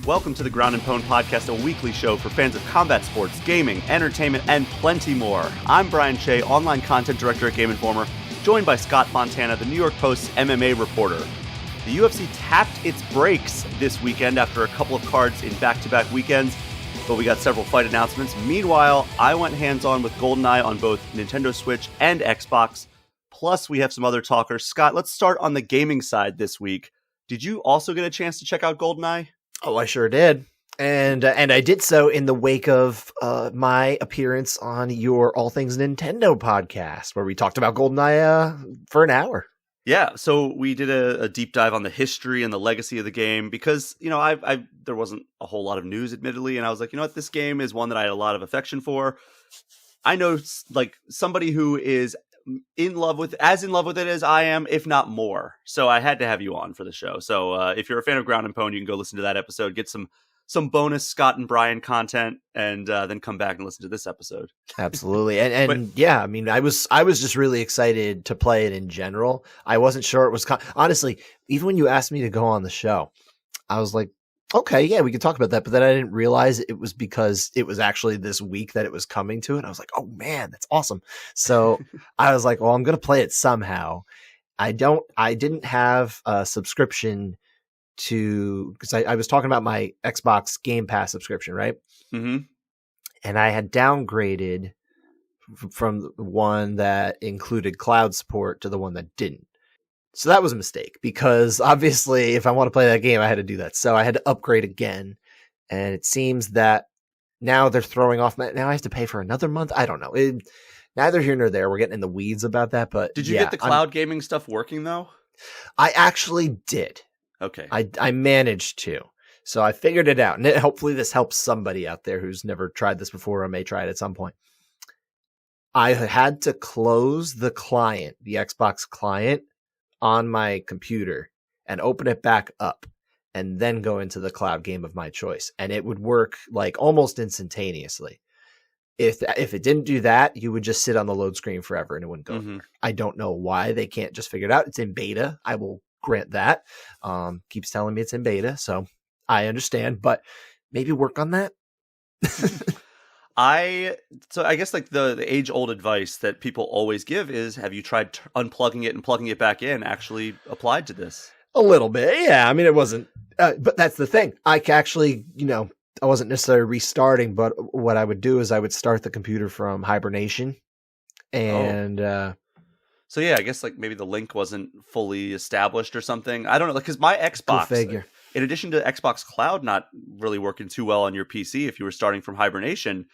Welcome to the Ground and Pwn Podcast, a weekly show for fans of combat sports, gaming, entertainment, and plenty more. I'm Brian Shea, online content director at Game Informer, joined by Scott Fontana, the New York Post's MMA reporter. The UFC tapped its brakes this weekend after a couple of cards in back-to-back weekends, but we got several fight announcements. Meanwhile, I went hands-on with GoldenEye on both Nintendo Switch and Xbox. Plus, we have some other talkers. Scott, let's start on the gaming side this week. Did you also get a chance to check out GoldenEye? Oh, I sure did. And I did so in the wake of my appearance on your All Things Nintendo podcast, where we talked about GoldenEye for an hour. Yeah, so we did a deep dive on the history and the legacy of the game because, you know, there wasn't a whole lot of news, admittedly, and I was like, you know what, this game is one that I had a lot of affection for. I know, like, somebody who is in love with it as I am, if not more. So I had to have you on for the show. So if you're a fan of Ground and Pwn, you can go listen to that episode, get some bonus Scott and Brian content, and then come back and listen to this episode. Absolutely. And yeah, I mean, I was just really excited to play it in general. I wasn't sure it was honestly, even when you asked me to go on the show, I was like, okay, yeah, we could talk about that. But then I didn't realize it was because it was actually this week that it was coming to it. I was like, oh man, that's awesome. So I was like, well, I'm going to play it somehow. I didn't have a subscription because I was talking about my Xbox Game Pass subscription, right? Mm-hmm. And I had downgraded from the one that included cloud support to the one that didn't. So that was a mistake because obviously if I want to play that game, I had to do that. So I had to upgrade again. And it seems that now they're throwing off. Now I have to pay for another month. I don't know. Neither here nor there. We're getting in the weeds about that. But did you get the cloud gaming stuff working though? I actually did. Okay. I managed to. So I figured it out. And hopefully this helps somebody out there who's never tried this before or may try it at some point. I had to close the client, the Xbox client, on my computer and open it back up and then go into the cloud game of my choice. And it would work like almost instantaneously. If it didn't do that, you would just sit on the load screen forever and it wouldn't go anywhere. I don't know why they can't just figure it out. It's in beta. I will grant that. Keeps telling me it's in beta, so I understand, but maybe work on that. I guess like the age-old advice that people always give is, have you tried unplugging it and plugging it back in actually applied to this? A little bit, yeah. I mean, it wasn't, but that's the thing. I actually, I wasn't necessarily restarting, but what I would do is I would start the computer from hibernation. And so yeah, I guess like maybe the link wasn't fully established or something. I don't know, because my Xbox, figure. In addition to Xbox Cloud not really working too well on your PC if you were starting from hibernation,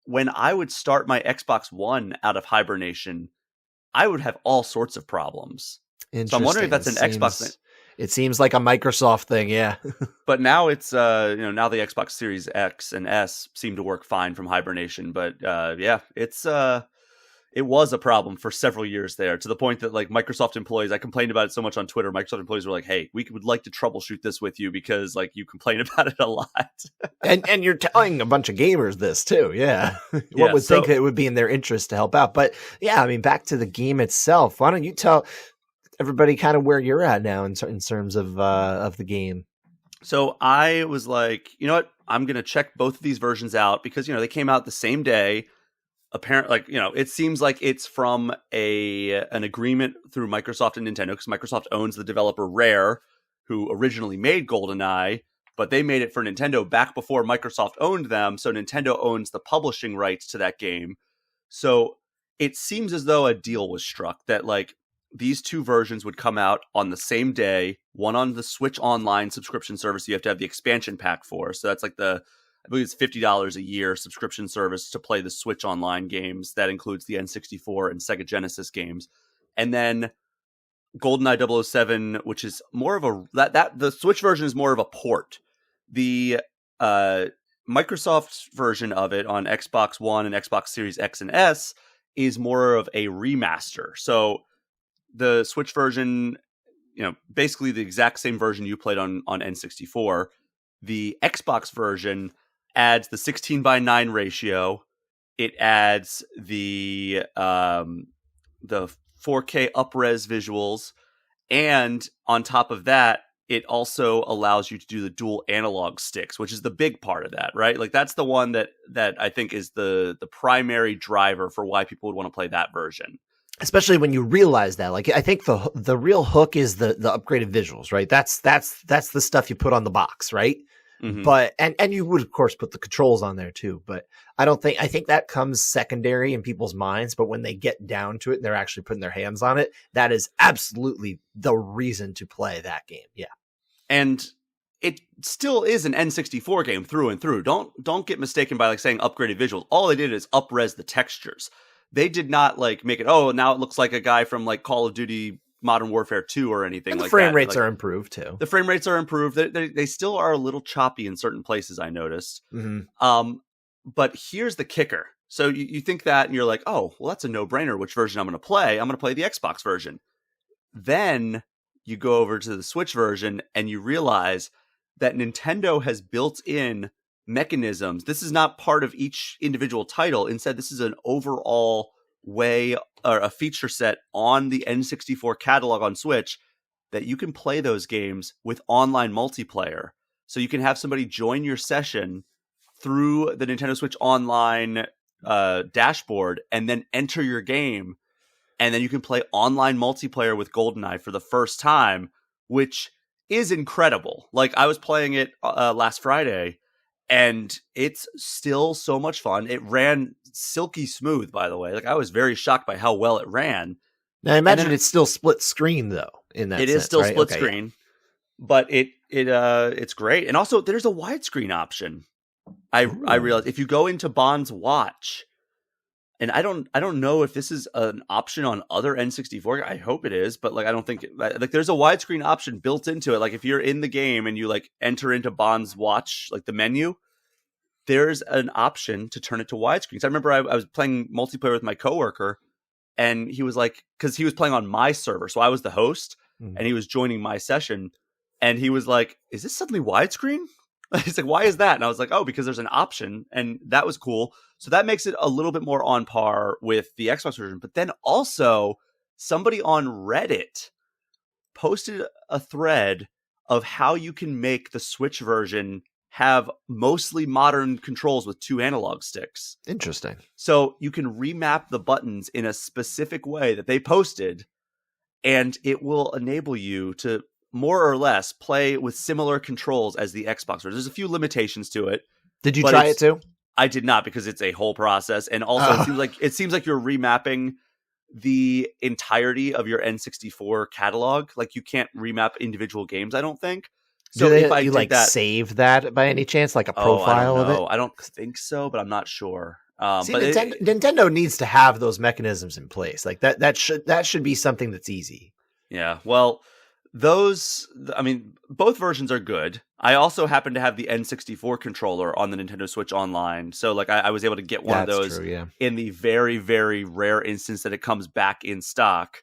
when I would start my Xbox One out of hibernation, I would have all sorts of problems. So I'm wondering if that's Xbox thing. It seems like a Microsoft thing, yeah. But now it's now the Xbox Series X and S seem to work fine from hibernation. But yeah, it was a problem for several years there, to the point that like Microsoft employees, I complained about it so much on Twitter. Microsoft employees were like, "Hey, we would like to troubleshoot this with you because like you complain about it a lot." and you're telling a bunch of gamers this too, yeah. One would think it would be in their interest to help out, but yeah, I mean, back to the game itself. Why don't you tell everybody kind of where you're at now in terms of the game? So I was like, you know what? I'm gonna check both of these versions out because they came out the same day. Apparently, it seems like it's from an agreement through Microsoft and Nintendo, because Microsoft owns the developer Rare, who originally made GoldenEye, but they made it for Nintendo back before Microsoft owned them. So Nintendo owns the publishing rights to that game. So it seems as though a deal was struck that like these two versions would come out on the same day, one on the Switch Online subscription service you have to have the expansion pack for. So that's like I believe it's $50 a year subscription service to play the Switch Online games. That includes the N64 and Sega Genesis games. And then GoldenEye 007, which is more of the Switch version is more of a port. The Microsoft version of it on Xbox One and Xbox Series X and S is more of a remaster. So the Switch version, basically the exact same version you played on N64. The Xbox version adds the 16:9 ratio. It adds the 4K up-res visuals, and on top of that, it also allows you to do the dual analog sticks, which is the big part of that, right? Like that's the one that I think is the primary driver for why people would want to play that version. Especially when you realize that, like, I think the real hook is the upgraded visuals, right? That's the stuff you put on the box, right? Mm-hmm. But and you would of course put the controls on there too. But I think that comes secondary in people's minds. But when they get down to it and they're actually putting their hands on it, that is absolutely the reason to play that game. Yeah, and it still is an N64 game through and through. Don't get mistaken by like saying upgraded visuals. All they did is up-res the textures. They did not like make it, oh, now it looks like a guy from like Call of Duty Modern Warfare 2 or anything like that. The frame rates are improved too. The frame rates are improved. They still are a little choppy in certain places, I noticed. Mm-hmm. But here's the kicker. So you think that and you're like, oh, well, that's a no-brainer. Which version I'm going to play? I'm going to play the Xbox version. Then you go over to the Switch version and you realize that Nintendo has built in mechanisms. This is not part of each individual title. Instead, this is an overall way or a feature set on the N64 catalog on Switch that you can play those games with online multiplayer. So you can have somebody join your session through the Nintendo Switch Online dashboard and then enter your game. And then you can play online multiplayer with GoldenEye for the first time, which is incredible. Like I was playing it last Friday and it's still so much fun. It ran silky smooth, by the way. Like I was very shocked by how well it ran. Now I imagine it's still split screen though. In that it sense, is still right? split screen, but it's great. And also there's a widescreen option. I realized if you go into Bond's Watch, and I don't know if this is an option on other N64. I hope it is, but like I don't think like there's a widescreen option built into it. Like if you're in the game and you like enter into Bond's Watch, like the menu, there's an option to turn it to widescreen. So I remember I was playing multiplayer with my coworker, and he was like, because he was playing on my server, so I was the host, and he was joining my session, and he was like, "Is this suddenly widescreen?" He's like, "Why is that?" And I was like, "Oh, because there's an option," and that was cool. So that makes it a little bit more on par with the Xbox version. But then also, somebody on Reddit posted a thread of how you can make the Switch version have mostly modern controls with 2 analog sticks. Interesting. So you can remap the buttons in a specific way that they posted, and it will enable you to more or less play with similar controls as the Xbox version. There's a few limitations to it. Did you try it too? I did not, because it's a whole process, and also it seems like you're remapping the entirety of your N64 catalog. Like you can't remap individual games, I don't think. So if I did that, save that by any chance, like a profile of it? I don't think so, but I'm not sure. See, but Nintendo needs to have those mechanisms in place. Like that should be something that's easy. Yeah. Well, both versions are good. I also happen to have the N64 controller on the Nintendo Switch Online. So like I was able to get one of those in the very, very rare instance that it comes back in stock.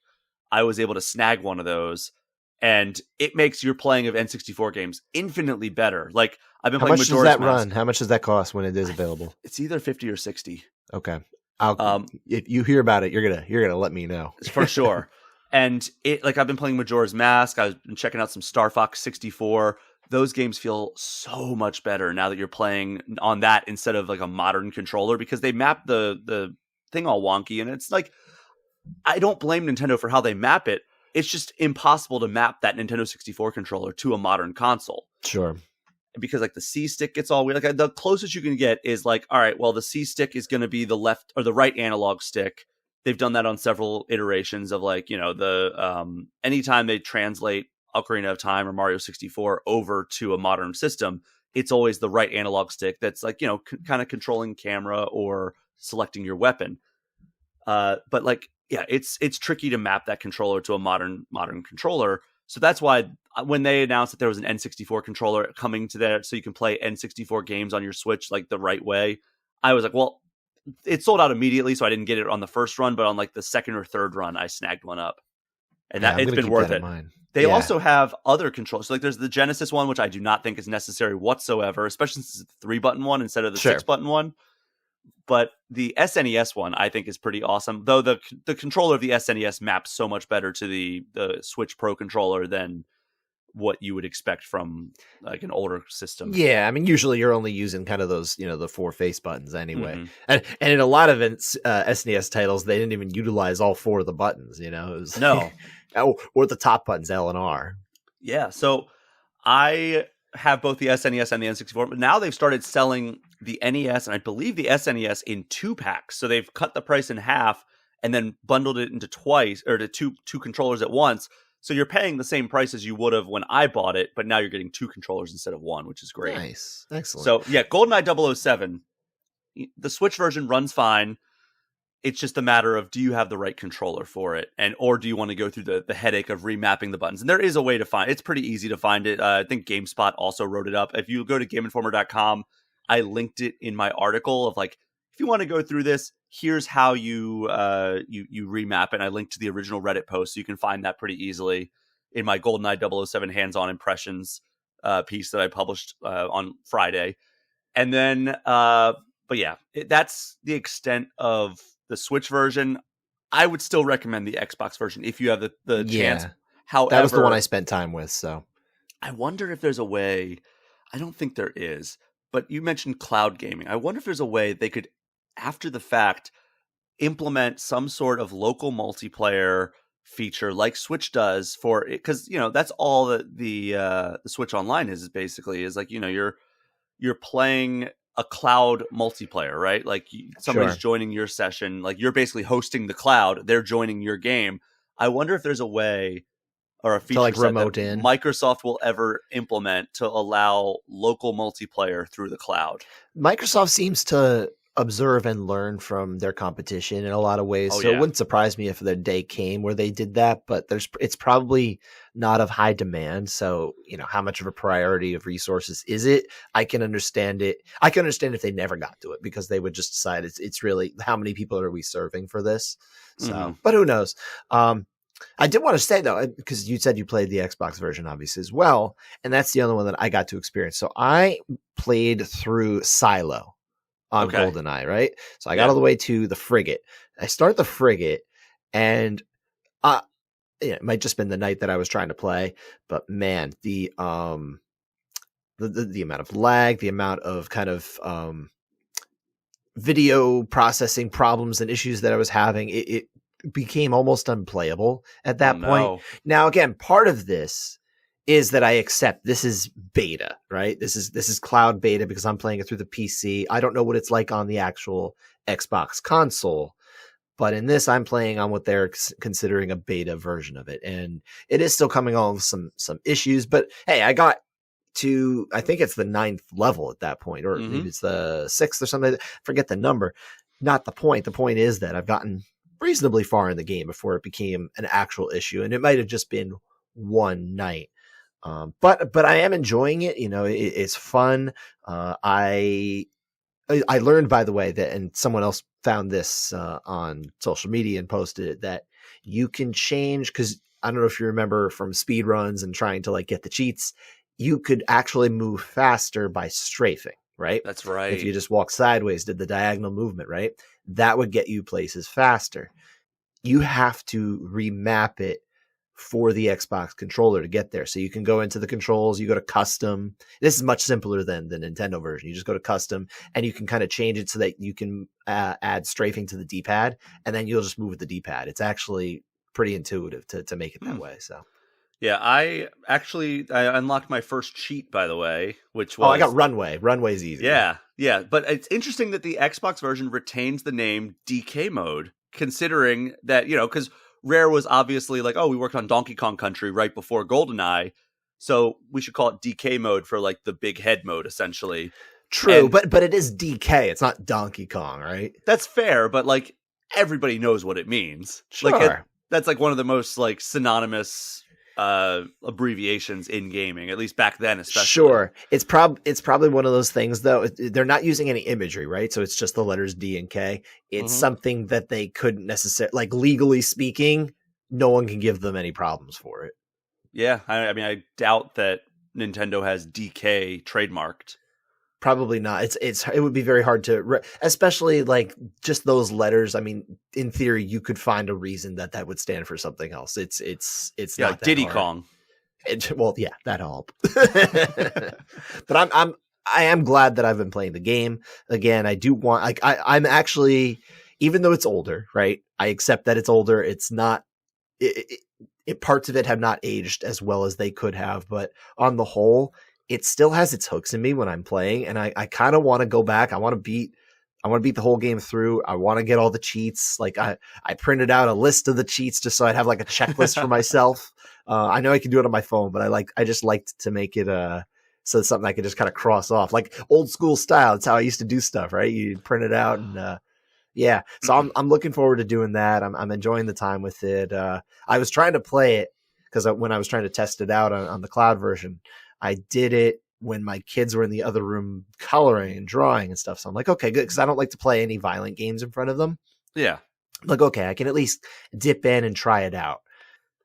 I was able to snag one of those, and it makes your playing of N64 games infinitely better. Like I've been playing Majora's Mask. How much does that run? How much does that cost when it is available? It's either 50 or 60. Okay. If you hear about it, you're gonna let me know. For sure. And I've been playing Majora's Mask. I've been checking out some Star Fox 64. Those games feel so much better now that you're playing on that instead of like a modern controller, because they map the thing all wonky. And it's like, I don't blame Nintendo for how they map it. It's just impossible to map that Nintendo 64 controller to a modern console. Sure. Because like the C stick gets all weird. Like the closest you can get is like, all right, well, the C stick is going to be the left or the right analog stick. They've done that on several iterations of like, anytime they translate Ocarina of Time or Mario 64 over to a modern system, it's always the right analog stick that's like, kind of controlling camera or selecting your weapon. But like, yeah, it's tricky to map that controller to a modern controller. So that's why when they announced that there was an N64 controller coming to there so you can play N64 games on your Switch like the right way, I was like, well, it sold out immediately, so I didn't get it on the first run, but on like the second or third run, I snagged one up. And it's been worth it. They also have other controls. So like there's the Genesis one, which I do not think is necessary whatsoever, especially since it's the 3-button one instead of the 6-button one. But the SNES one, I think, is pretty awesome. Though the controller of the SNES maps so much better to the Switch Pro controller than what you would expect from like an older system. Yeah, I mean, usually you're only using kind of those, the 4 face buttons anyway. Mm-hmm. And in a lot of SNES titles, they didn't even utilize all 4 of the buttons, It was No. or the top buttons, L and R. Yeah, so I have both the SNES and the N64, but now they've started selling the NES and I believe the SNES in 2 packs. So they've cut the price in half and then bundled it into two controllers at once. So you're paying the same price as you would have when I bought it, but now you're getting 2 controllers instead of 1, which is great. Nice. Excellent. So yeah, GoldenEye 007, the Switch version runs fine. It's just a matter of, do you have the right controller for it? Or do you want to go through the headache of remapping the buttons? And there is a way to find it. It's pretty easy to find it. I think GameSpot also wrote it up. If you go to GameInformer.com, I linked it in my article of like, if you want to go through this, here's how you remap it. And I linked to the original Reddit post, so you can find that pretty easily in my GoldenEye 007 hands-on impressions piece that I published on Friday. And then, but yeah, that's the extent of the Switch version. I would still recommend the Xbox version if you have the chance. However, that was the one I spent time with. So I wonder if there's a way. I don't think there is, but you mentioned cloud gaming. I wonder if there's a way they could, after the fact, implement some sort of local multiplayer feature like Switch does for it, because that's all that the Switch Online is basically is like you're playing a cloud multiplayer, right? Like somebody's joining your session, like you're basically hosting the cloud, they're joining your game. I wonder if there's a way or a feature to like set remote that in Microsoft will ever implement to allow local multiplayer through the cloud. Microsoft seems to observe and learn from their competition in a lot of ways. It wouldn't surprise me if the day came where they did that, but it's probably not of high demand. So, how much of a priority of resources is it? I can understand it. I can understand if they never got to it because they would just decide it's really how many people are we serving for this? So, but who knows? I did want to say though, because you said you played the Xbox version obviously as well. And that's the only one that I got to experience. So I played through Silo on GoldenEye, right? So I got all the way to the frigate. I start the frigate, and it might just been the night that I was trying to play, but man, the amount of lag, the amount of kind of video processing problems and issues that I was having, it became almost unplayable at that point. Now, again, part of this is that I accept this is beta, right? This is cloud beta because I'm playing it through the PC. I don't know what it's like on the actual Xbox console, but in this, I'm playing on what they're considering a beta version of it. And it is still coming on with some issues, but hey, I got to, I think it's the 9th level at that point, or maybe it's the 6th or something. Forget the number. Not the point. The point is that I've gotten reasonably far in the game before it became an actual issue. And it might have just been one night. But I am enjoying it. It's fun. I learned, by the way, that, and someone else found this on social media and posted it, that you can change, because I don't know if you remember from speed runs and trying to like get the cheats, you could actually move faster by strafing, right? That's right. If you just walk sideways, did the diagonal movement, right? That would get you places faster. You have to remap it for the Xbox controller to get there. So you can go into the controls, you go to custom. This is much simpler than the Nintendo version. You just go to custom and you can kind of change it so that you can add strafing to the D-pad, and then you'll just move with the D-pad. It's actually pretty intuitive to make it that way. So yeah, I unlocked my first cheat, by the way, which was... I got Runway. Runway's easy. Yeah. But it's interesting that the Xbox version retains the name DK mode, considering that, because Rare was obviously like, we worked on Donkey Kong Country right before GoldenEye, so we should call it DK mode for like the big head mode, essentially. True, but it is DK. It's not Donkey Kong, right? That's fair, but like everybody knows what it means. Sure. Like that's like one of the most like synonymous abbreviations in gaming, at least back then, especially. Sure. It's probably one of those things though. They're not using any imagery, right? So it's just the letters D and K. It's something that they couldn't necessarily, like legally speaking, no one can give them any problems for it. Yeah. I mean, I doubt that Nintendo has DK trademarked. Probably not. It would be very hard to, especially like just those letters. I mean, in theory, you could find a reason that would stand for something else. It's not like that Diddy hard. Kong. Well, yeah, that help. But I am glad that I've been playing the game again. I do want, like, I'm actually, even though it's older, right? I accept that it's older. It's not, parts of it have not aged as well as they could have, but on the whole, it still has its hooks in me when I'm playing, and I kind of want to go back. I want to beat the whole game through. I want to get all the cheats. Like I printed out a list of the cheats just so I'd have like a checklist for myself. I know I can do it on my phone, but I just liked to make it so it's something I could just kind of cross off, like old school style. That's how I used to do stuff, right? You print it out and yeah. So I'm looking forward to doing that. I'm enjoying the time with it. I was trying to play it because when I was trying to test it out on the cloud version, I did it when my kids were in the other room coloring and drawing and stuff. So I'm like, okay, good. Cause I don't like to play any violent games in front of them. Yeah. I'm like, okay, I can at least dip in and try it out.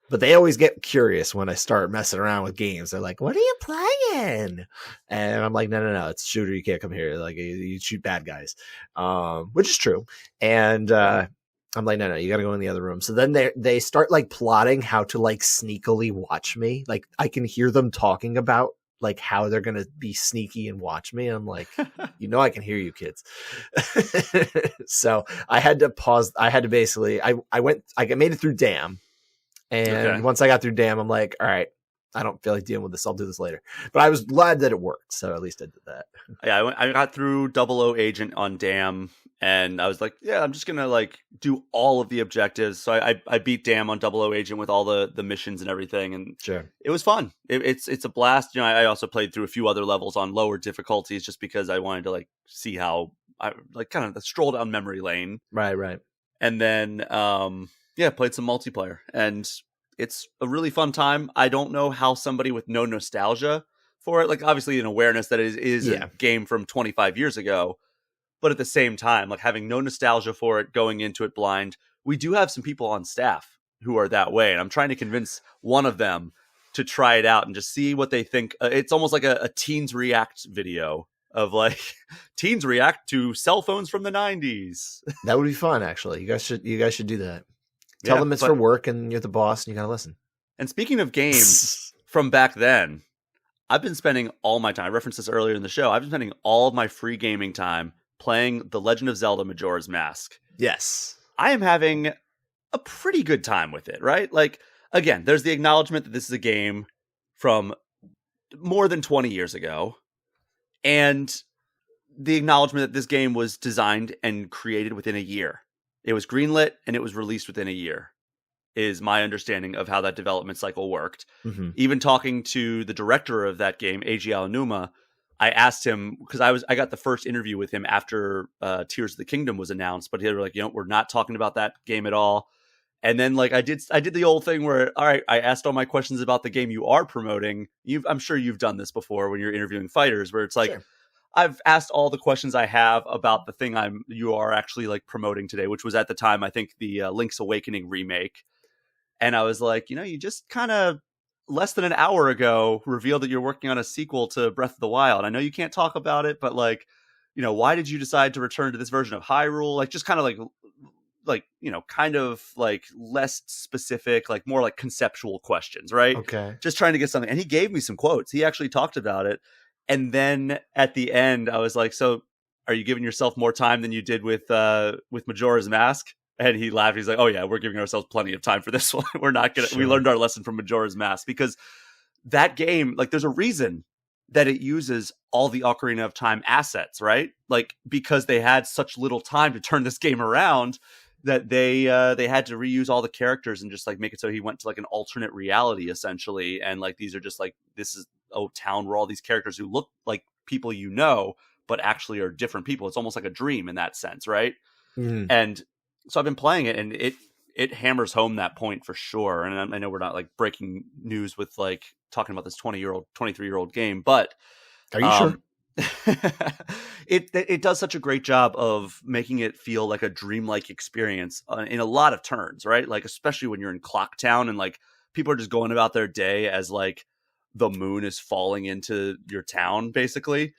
But they always get curious when I start messing around with games. They're like, what are you playing? And I'm like, no. It's a shooter. You can't come here. Like you shoot bad guys, which is true. And, I'm like, no, you got to go in the other room. So then they start like plotting how to like sneakily watch me. Like I can hear them talking about like how they're going to be sneaky and watch me. I'm like, I can hear you kids. So I had to pause. I had to basically, I made it through Dam. And once I got through Dam, I'm like, all right, I don't feel like dealing with this. I'll do this later. But I was glad that it worked. So at least I did that. Yeah, I got through Double O Agent on Dam, and I was like, yeah, I'm just going to like do all of the objectives. So I beat Dam on Double O Agent with all the missions and everything. And sure, it was fun. It's a blast. I also played through a few other levels on lower difficulties just because I wanted to like see how I like kind of stroll down memory lane. Right. And then, played some multiplayer, and it's a really fun time. I don't know how somebody with no nostalgia for it, like obviously an awareness that it is a game from 25 years ago, but at the same time, like having no nostalgia for it, going into it blind. We do have some people on staff who are that way, and I'm trying to convince one of them to try it out and just see what they think. It's almost like a teens react video of like teens react to cell phones from the 90s. That would be fun, actually. You guys should do that. Tell them it's for work and you're the boss and you gotta listen. And speaking of games from back then, I've been spending all my time, I referenced this earlier in the show, I've been spending all of my free gaming time playing The Legend of Zelda Majora's Mask. Yes. I am having a pretty good time with it, right? Like, again, there's the acknowledgement that this is a game from more than 20 years ago, and the acknowledgement that this game was designed and created within a year. It was greenlit and it was released within a year, is my understanding of how that development cycle worked. Mm-hmm. Even talking to the director of that game, Eiji Aonuma, I asked him, because I got the first interview with him after Tears of the Kingdom was announced, but they were like, we're not talking about that game at all. And then like I did the old thing where, all right, I asked all my questions about the game you are promoting. I'm sure you've done this before when you're interviewing fighters, where it's like, sure. I've asked all the questions I have about the thing you are actually like promoting today, which was at the time, I think the Link's Awakening remake. And I was like, you just kind of less than an hour ago revealed that you're working on a sequel to Breath of the Wild. I know you can't talk about it, but like, why did you decide to return to this version of Hyrule? Like just kind of kind of like less specific, like more like conceptual questions, right? Okay. Just trying to get something. And he gave me some quotes. He actually talked about it. And then at the end, I was like, so are you giving yourself more time than you did with Majora's Mask? And he laughed. He's like, oh yeah, we're giving ourselves plenty of time for this one. We're not going to, we learned our lesson from Majora's Mask, because that game, like there's a reason that it uses all the Ocarina of Time assets, right? Like because they had such little time to turn this game around that they had to reuse all the characters and just like make it so he went to like an alternate reality essentially. And like, these are just like, this is a town where all these characters who look like people, but actually are different people. It's almost like a dream in that sense. Right. Mm-hmm. And so I've been playing it, and it hammers home that point for sure. And I know we're not like breaking news with like talking about this 23-year-old game, but are you sure? It does such a great job of making it feel like a dreamlike experience in a lot of turns, right? Like, especially when you're in Clock Town and like people are just going about their day as like the moon is falling into your town basically.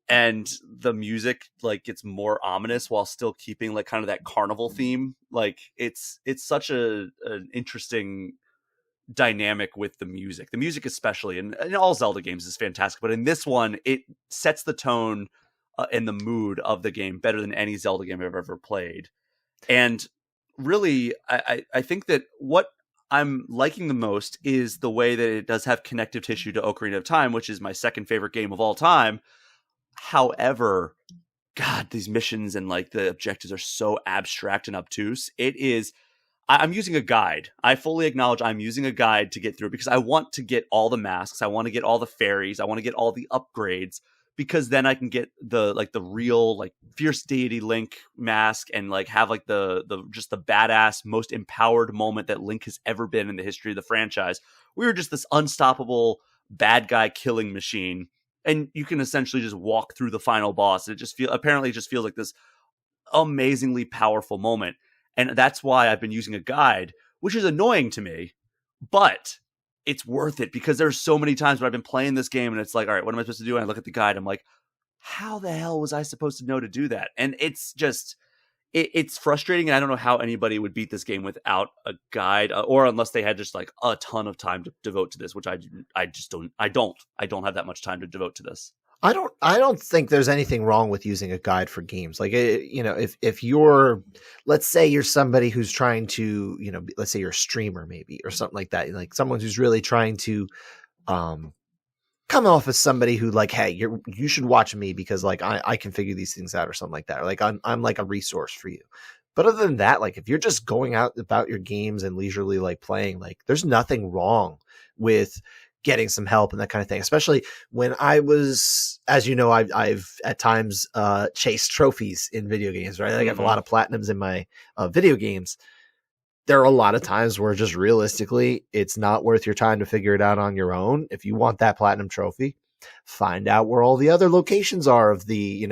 And the music like gets more ominous while still keeping like kind of that carnival theme. Like it's such an interesting dynamic with the music. The music especially, and in all Zelda games, is fantastic. But in this one, it sets the tone and the mood of the game better than any Zelda game I've ever played. And really, I think that what I'm liking the most is the way that it does have connective tissue to Ocarina of Time, which is my second favorite game of all time. However, God, these missions and like the objectives are so abstract and obtuse. I'm using a guide. I fully acknowledge I'm using a guide to get through because I want to get all the masks. I want to get all the fairies. I want to get all the upgrades because then I can get the real like fierce deity Link mask and like have like the just the badass most empowered moment that Link has ever been in the history of the franchise. We were just this unstoppable bad guy killing machine, and you can essentially just walk through the final boss. And it just feels like this amazingly powerful moment. And that's why I've been using a guide, which is annoying to me, but it's worth it because there's so many times where I've been playing this game and it's like, all right, what am I supposed to do? And I look at the guide. I'm like, how the hell was I supposed to know to do that? And it's just, it's frustrating. And I don't know how anybody would beat this game without a guide or unless they had just like a ton of time to devote to this, which I don't have that much time to devote to this. I don't think there's anything wrong with using a guide for games. Like, if you're, let's say you're somebody who's trying to, let's say you're a streamer maybe, or something like that. Like someone who's really trying to, come off as somebody who like, hey, you should watch me because like, I can figure these things out or something like that. Or like I'm like a resource for you. But other than that, like if you're just going out about your games and leisurely like playing, like there's nothing wrong with getting some help and that kind of thing, especially when I was, as you know, I've at times chased trophies in video games, right? I have a lot of platinums in my video games. There are a lot of times where just realistically, it's not worth your time to figure it out on your own. If you want that platinum trophy, find out where all the other locations are of the,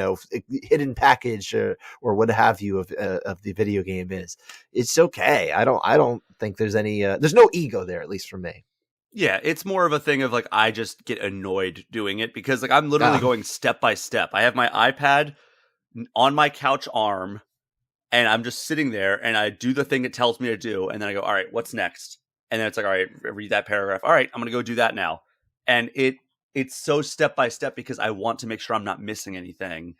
hidden package or what have you of the video game is. It's okay. I don't think there's any, there's no ego there, at least for me. Yeah, it's more of a thing of like I just get annoyed doing it because like I'm literally going step by step. I have my iPad on my couch arm and I'm just sitting there and I do the thing it tells me to do and then I go, all right, what's next? And then it's like, all right, read that paragraph. All right, I'm going to go do that now. And it's so step by step because I want to make sure I'm not missing anything.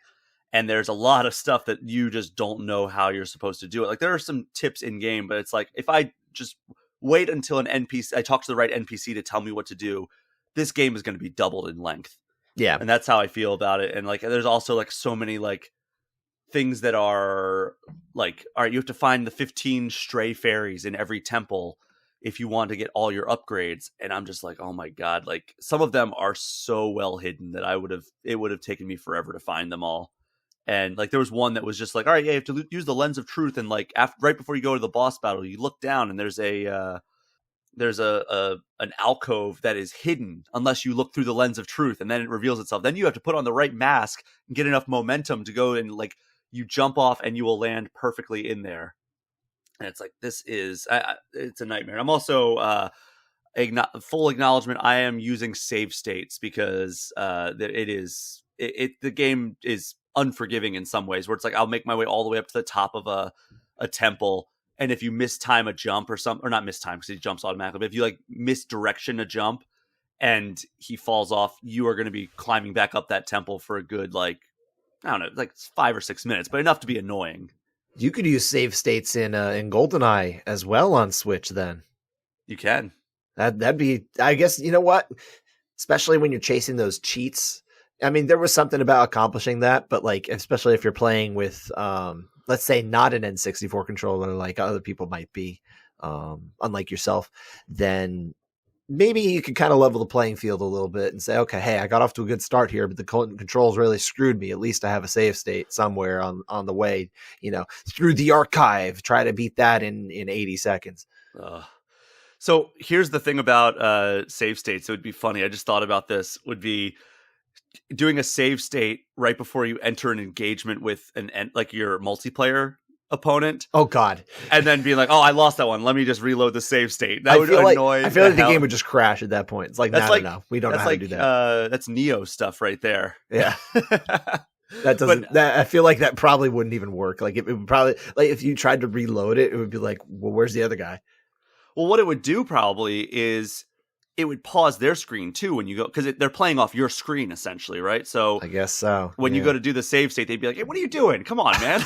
And there's a lot of stuff that you just don't know how you're supposed to do it. Like there are some tips in game, but it's like if I just wait until I talk to the right NPC to tell me what to do, this game is going to be doubled in length. Yeah. And that's how I feel about it. And like, there's also like so many like things that are like, all right, you have to find the 15 stray fairies in every temple if you want to get all your upgrades. And I'm just like, oh my God, like some of them are so well hidden that it would have taken me forever to find them all. And like there was one that was just like, all right, yeah, you have to use the lens of truth, and like right before you go to the boss battle, you look down and there's an alcove that is hidden unless you look through the lens of truth, and then it reveals itself. Then you have to put on the right mask and get enough momentum to go and like you jump off and you will land perfectly in there. And it's like it's a nightmare. I'm also full acknowledgement. I am using save states because the game is unforgiving in some ways where it's like I'll make my way all the way up to the top of a temple, and if you mistime a jump or something, or not mistime because he jumps automatically, but if you like misdirection a jump and he falls off, you are going to be climbing back up that temple for a good like I don't know, like 5 or 6 minutes, but enough to be annoying. You could use save states in GoldenEye as well on Switch. Then you can. That'd be, I guess, you know what? Especially when you're chasing those cheats. I mean, there was something about accomplishing that, but like, especially if you're playing with, let's say, not an N64 controller, like other people might be, unlike yourself, then maybe you could kind of level the playing field a little bit and say, okay, hey, I got off to a good start here, but the controls really screwed me. At least I have a save state somewhere on the way, through the archive, try to beat that in 80 seconds. So here's the thing about save states. It would be funny. I just thought about this would be doing a save state right before you enter an engagement with like your multiplayer opponent. Oh God. And then being like, oh, I lost that one. Let me just reload the save state. That would annoy. I feel like the game would just crash at that point. It's like, no, we don't know how to do that. That's Neo stuff right there. Yeah. That doesn't, I feel like that probably wouldn't even work. Like it would probably, like if you tried to reload it, it would be like, well, where's the other guy? Well, what it would do probably is it would pause their screen too when you go, because they're playing off your screen essentially, right? So I guess so. when you go to do the save state, they'd be like, "Hey, what are you doing? Come on, man!"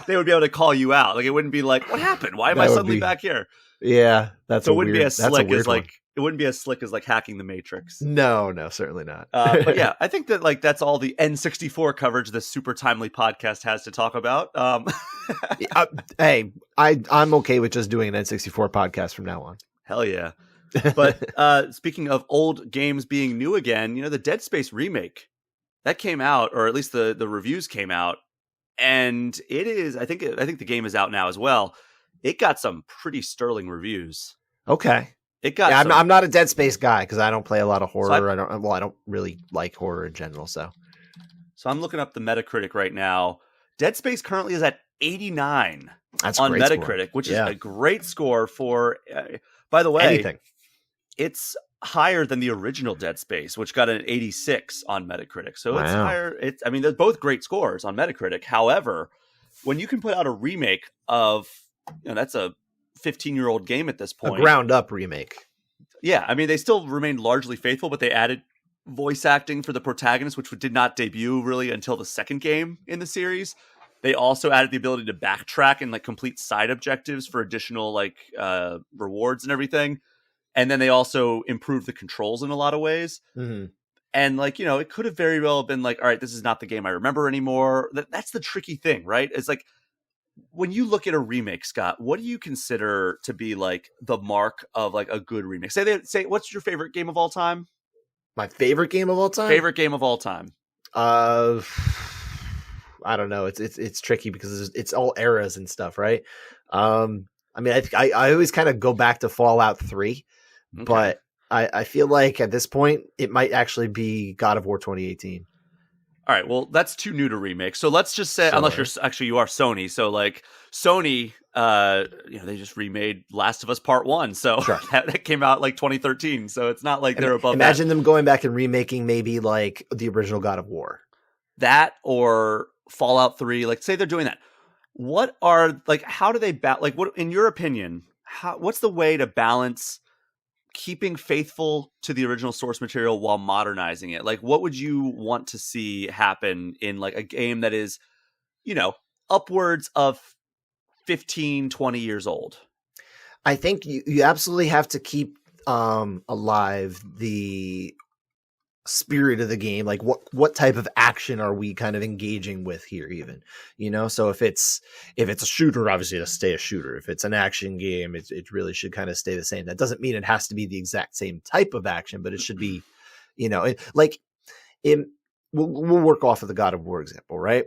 They would be able to call you out. Like it wouldn't be like, "What happened? Why am I suddenly back here?" Yeah, that's so it. Wouldn't be as slick as one. like it wouldn't be as slick as like hacking the Matrix. No, certainly not. But yeah, I think that like that's all the N64 coverage this super timely podcast has to talk about. Hey, I'm okay with just doing an N64 podcast from now on. Hell yeah. But speaking of old games being new again, the Dead Space remake that came out, or at least the reviews came out, and it is. I think the game is out now as well. It got some pretty sterling reviews. Okay. It got. Yeah, I'm not a Dead Space guy because I don't play a lot of horror. So I don't really like horror in general. So I'm looking up the Metacritic right now. Dead Space currently is at 89 That's on great Metacritic, score. which is a great score for. By the way, anything. It's higher than the original Dead Space, which got an 86 on Metacritic. So It's higher. They're both great scores on Metacritic. However, when you can put out a remake of, that's a 15-year-old game at this point. A ground up remake. Yeah. They still remained largely faithful, but they added voice acting for the protagonist, which did not debut really until the second game in the series. They also added the ability to backtrack and like complete side objectives for additional like rewards and everything. And then they also improved the controls in a lot of ways. Mm-hmm. And like, it could have very well been like, all right, this is not the game I remember anymore. That's the tricky thing, right? It's like, when you look at a remake, Scott, what do you consider to be like the mark of like a good remake? Say, what's your favorite game of all time? My favorite game of all time? Favorite game of all time? I don't know. It's tricky because it's all eras and stuff, right? I always kind of go back to Fallout 3, okay. But I feel like at this point it might actually be God of War 2018. All right, well, that's too new to remake. So let's just say, unless you are Sony. So like Sony, they just remade Last of Us Part 1. So sure. that came out like 2013. So it's not like they're above Imagine them going back and remaking maybe like the original God of War. That or Fallout 3, like say they're doing that. What are like, how do they what, in your opinion, what's the way to balance keeping faithful to the original source material while modernizing it? Like, what would you want to see happen in like a game that is, upwards of 15, 20 years old? I think you absolutely have to keep alive the spirit of the game. Like what type of action are we kind of engaging with here even, so if it's a shooter, obviously it'll stay a shooter. If it's an action game, it really should kind of stay the same. That doesn't mean it has to be the exact same type of action, but it should be, we'll work off of the God of War example, right?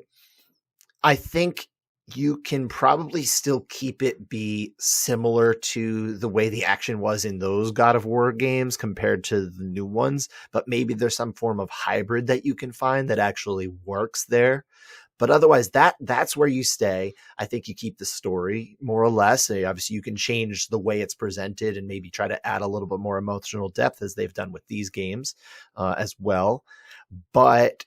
I think you can probably still keep it be similar to the way the action was in those God of War games compared to the new ones, but maybe there's some form of hybrid that you can find that actually works there. But otherwise, that's where you stay. I think you keep the story more or less. Obviously, you can change the way it's presented and maybe try to add a little bit more emotional depth as they've done with these games as well. But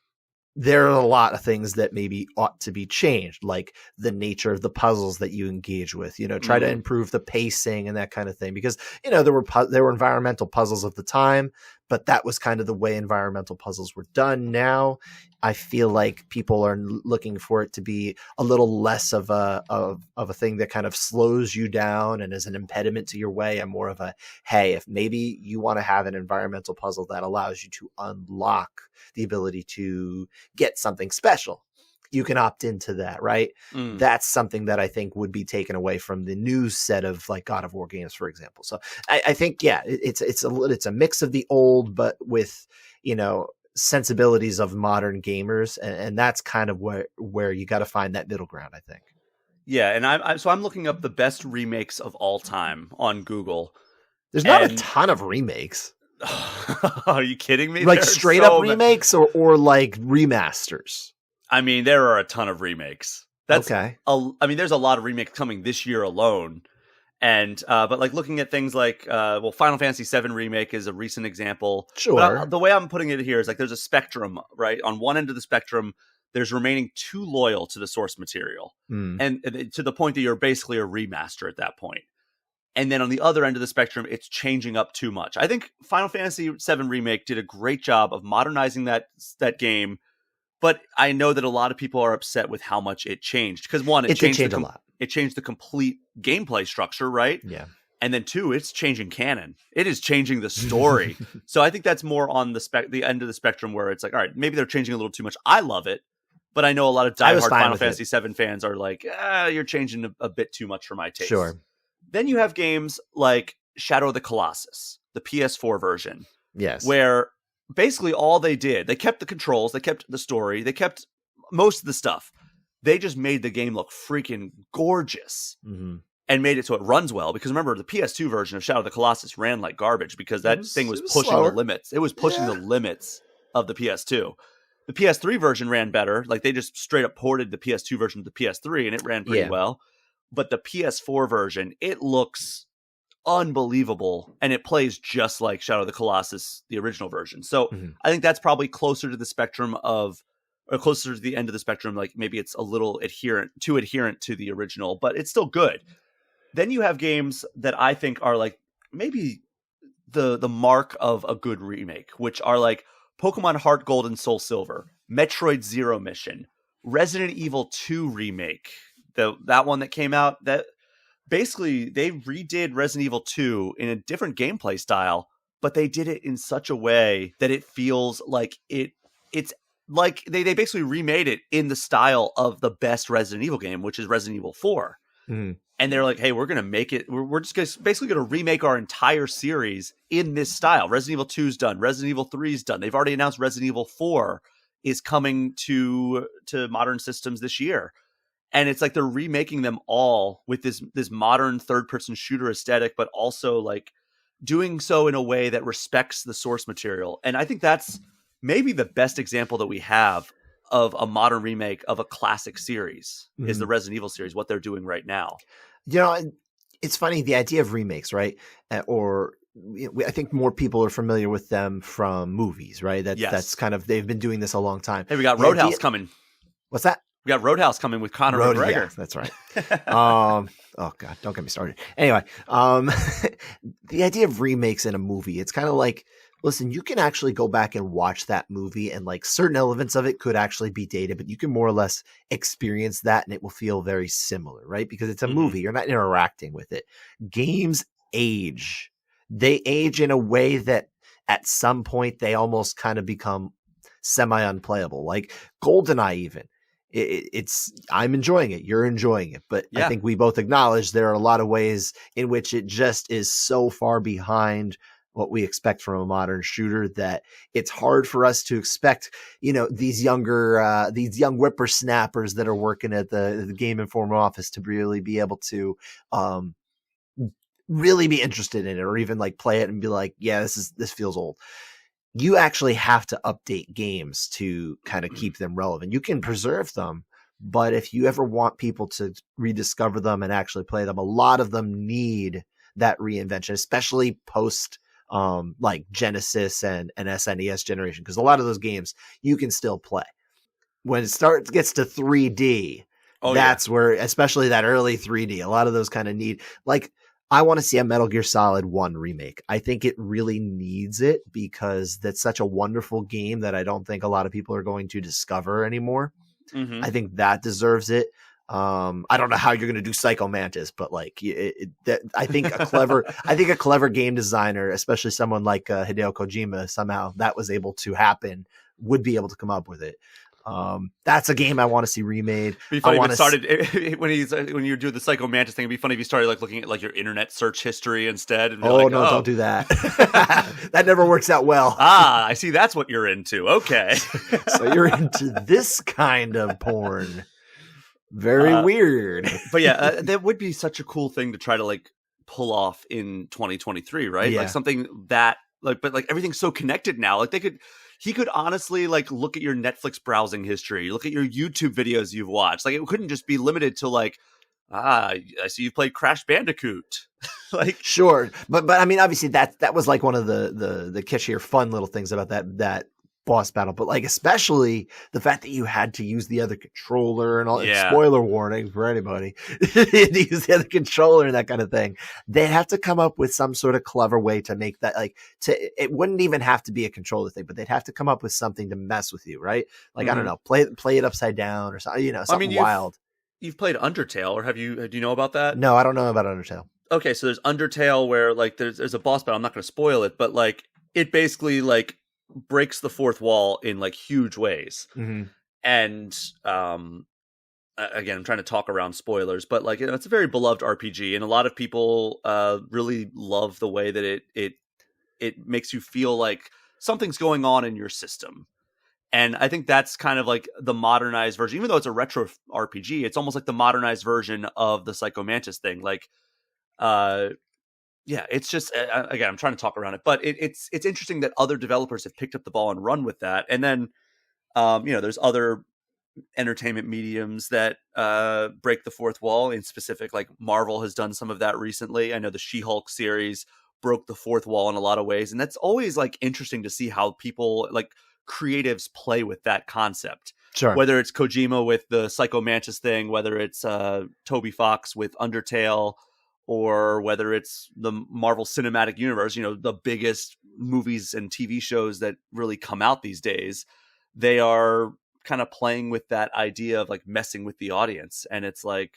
there are a lot of things that maybe ought to be changed, like the nature of the puzzles that you engage with, try to improve the pacing and that kind of thing, because, there were environmental puzzles at the time, but that was kind of the way environmental puzzles were done. Now I feel like people are looking for it to be a little less of a thing that kind of slows you down and is an impediment to your way, and more of a, hey, if maybe you want to have an environmental puzzle that allows you to unlock the ability to get something special, you can opt into that, right? That's something that I think would be taken away from the new set of like God of War games, for example. So I think, yeah, it's a mix of the old, but with, sensibilities of modern gamers. And that's kind of where you got to find that middle ground, I think. Yeah. And I'm looking up the best remakes of all time on Google. There's not a ton of remakes. Are you kidding me? Like straight up remakes or like remasters? There are a ton of remakes. That's okay. There's a lot of remakes coming this year alone. And, but like looking at things like, Final Fantasy VII Remake is a recent example. Sure. But the way I'm putting it here is like, there's a spectrum, right? On one end of the spectrum, there's remaining too loyal to the source material. And to the point that you're basically a remaster at that point. And then on the other end of the spectrum, it's changing up too much. I think Final Fantasy VII Remake did a great job of modernizing that game, but I know that a lot of people are upset with how much it changed. Because one, it changed a lot. It changed the complete gameplay structure, right? Yeah. And then two, it's changing canon. It is changing the story. So I think that's more on the end of the spectrum where it's like, all right, maybe they're changing a little too much. I love it, but I know a lot of diehard Final Fantasy VII fans are like, you're changing a bit too much for my taste. Sure. Then you have games like Shadow of the Colossus, the PS4 version. Yes. Where basically all they did, they kept the controls, they kept the story, they kept most of the stuff. They just made the game look freaking gorgeous. Mm-hmm. And made it so it runs well. Because remember, the PS2 version of Shadow of the Colossus ran like garbage because that thing was pushing slower. The limits. It was pushing the limits of the PS2. The PS3 version ran better. Like they just straight up ported the PS2 version to the PS3 and it ran pretty well. But the PS4 version, it looks unbelievable and it plays just like Shadow of the Colossus, the original version. So I think that's probably closer to the spectrum of, or closer to the end of the spectrum. Like maybe it's a little too adherent to the original, but it's still good. Then you have games that I think are like maybe the mark of a good remake, which are like Pokemon Heart Gold and Soul Silver, Metroid Zero Mission, Resident Evil 2 Remake, that one that came out, that basically they redid Resident Evil 2 in a different gameplay style, but they did it in such a way that it feels like it's like they basically remade it in the style of the best Resident Evil game, which is Resident Evil 4. Mm-hmm. And they're like, hey, we're going to make it. We're just basically going to remake our entire series in this style. Resident Evil 2 is done. Resident Evil 3 is done. They've already announced Resident Evil 4 is coming to modern systems this year. And it's like they're remaking them all with this modern third-person shooter aesthetic, but also like doing so in a way that respects the source material. And I think that's maybe the best example that we have of a modern remake of a classic series is the Resident Evil series, what they're doing right now. You know, it's funny, the idea of remakes, right? I think more people are familiar with them from movies, right? That's kind of, they've been doing this a long time. Hey, we got Roadhouse coming. What's that? We got Roadhouse coming with Conor McGregor. Yeah, that's right. Oh God, don't get me started. Anyway, the idea of remakes in a movie, it's kind of like, listen, you can actually go back and watch that movie and like certain elements of it could actually be dated, but you can more or less experience that and it will feel very similar, right? Because it's a movie. You're not interacting with it. Games age. They age in a way that at some point they almost kind of become semi-unplayable. Like GoldenEye even. I'm enjoying it. You're enjoying it. But I think we both acknowledge there are a lot of ways in which it just is so far behind what we expect from a modern shooter that it's hard for us to expect, these young whippersnappers that are working at the Game Informer office to really be able to, really be interested in it or even like play it and be like, yeah, this feels old. You actually have to update games to kind of keep them relevant. You can preserve them, but if you ever want people to rediscover them and actually play them, a lot of them need that reinvention, especially post like Genesis and SNES generation, because a lot of those games you can still play. When it gets to 3D, that's where, especially that early 3D, a lot of those kind of need, like, I want to see a Metal Gear Solid 1 remake. I think it really needs it because that's such a wonderful game that I don't think a lot of people are going to discover anymore. I think that deserves it. I don't know how you're going to do Psycho Mantis, but like I think a clever game designer, especially someone like Hideo Kojima, somehow that was able to happen, would be able to come up with it. That's a game I want to see remade. It'd be funny if it started when you do the Psycho Mantis thing. It'd be funny if you started like looking at like your internet search history instead. And don't do that. That never works out well. I see. That's what you're into. Okay, so you're into this kind of porn. Very weird. But yeah, that would be such a cool thing to try to like pull off in 2023, right? Like something that but everything's so connected now. Like he could honestly like look at your Netflix browsing history, look at your YouTube videos you've watched. Like it couldn't just be limited to like, I see you played Crash Bandicoot. Like sure. But I mean, obviously that was like one of the catchier fun little things about that boss battle, but like especially the fact that you had to use the other controller and all. Yeah. Spoiler warning for anybody, you had to use the other controller and that kind of thing. They have to come up with some sort of clever way to make that it wouldn't even have to be a controller thing, but they'd have to come up with something to mess with you, right? Like I don't know, play it upside down or something, something wild. You've played Undertale, or do you know about that? No, I don't know about Undertale. Okay, so there's Undertale where like there's a boss battle. I'm not going to spoil it, but like it basically like breaks the fourth wall in like huge ways. Mm-hmm. And again, I'm trying to talk around spoilers, but like it's a very beloved RPG, and a lot of people really love the way that it makes you feel like something's going on in your system. And I think that's kind of like the modernized version, even though it's a retro RPG. It's almost like the modernized version of the Psycho Mantis thing. Like, yeah, it's just again, I'm trying to talk around it, but it's interesting that other developers have picked up the ball and run with that. And then, there's other entertainment mediums that break the fourth wall. In specific, like Marvel has done some of that recently. I know the She-Hulk series broke the fourth wall in a lot of ways, and that's always like interesting to see how people like creatives play with that concept. Sure. Whether it's Kojima with the Psycho Mantis thing, whether it's Toby Fox with Undertale, or whether it's the Marvel Cinematic Universe, the biggest movies and TV shows that really come out these days, they are kind of playing with that idea of like messing with the audience. And it's like,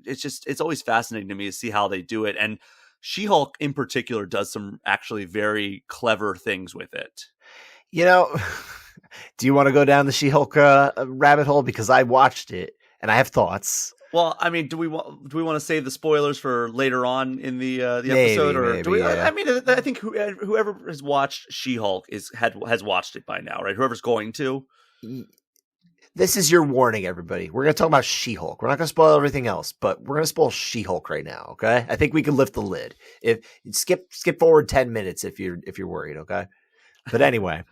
it's always fascinating to me to see how they do it. And She-Hulk in particular does some actually very clever things with it. Do you want to go down the She-Hulk rabbit hole? Because I watched it and I have thoughts. Well, I mean, do we want to save the spoilers for later on in the episode, or do we? Yeah. I mean, I think whoever has watched She-Hulk has watched it by now, right? Whoever's going to. This is your warning, everybody. We're going to talk about She-Hulk. We're not going to spoil everything else, but we're going to spoil She-Hulk right now. Okay, I think we can lift the lid. If skip forward 10 minutes if you're worried. Okay, but anyway,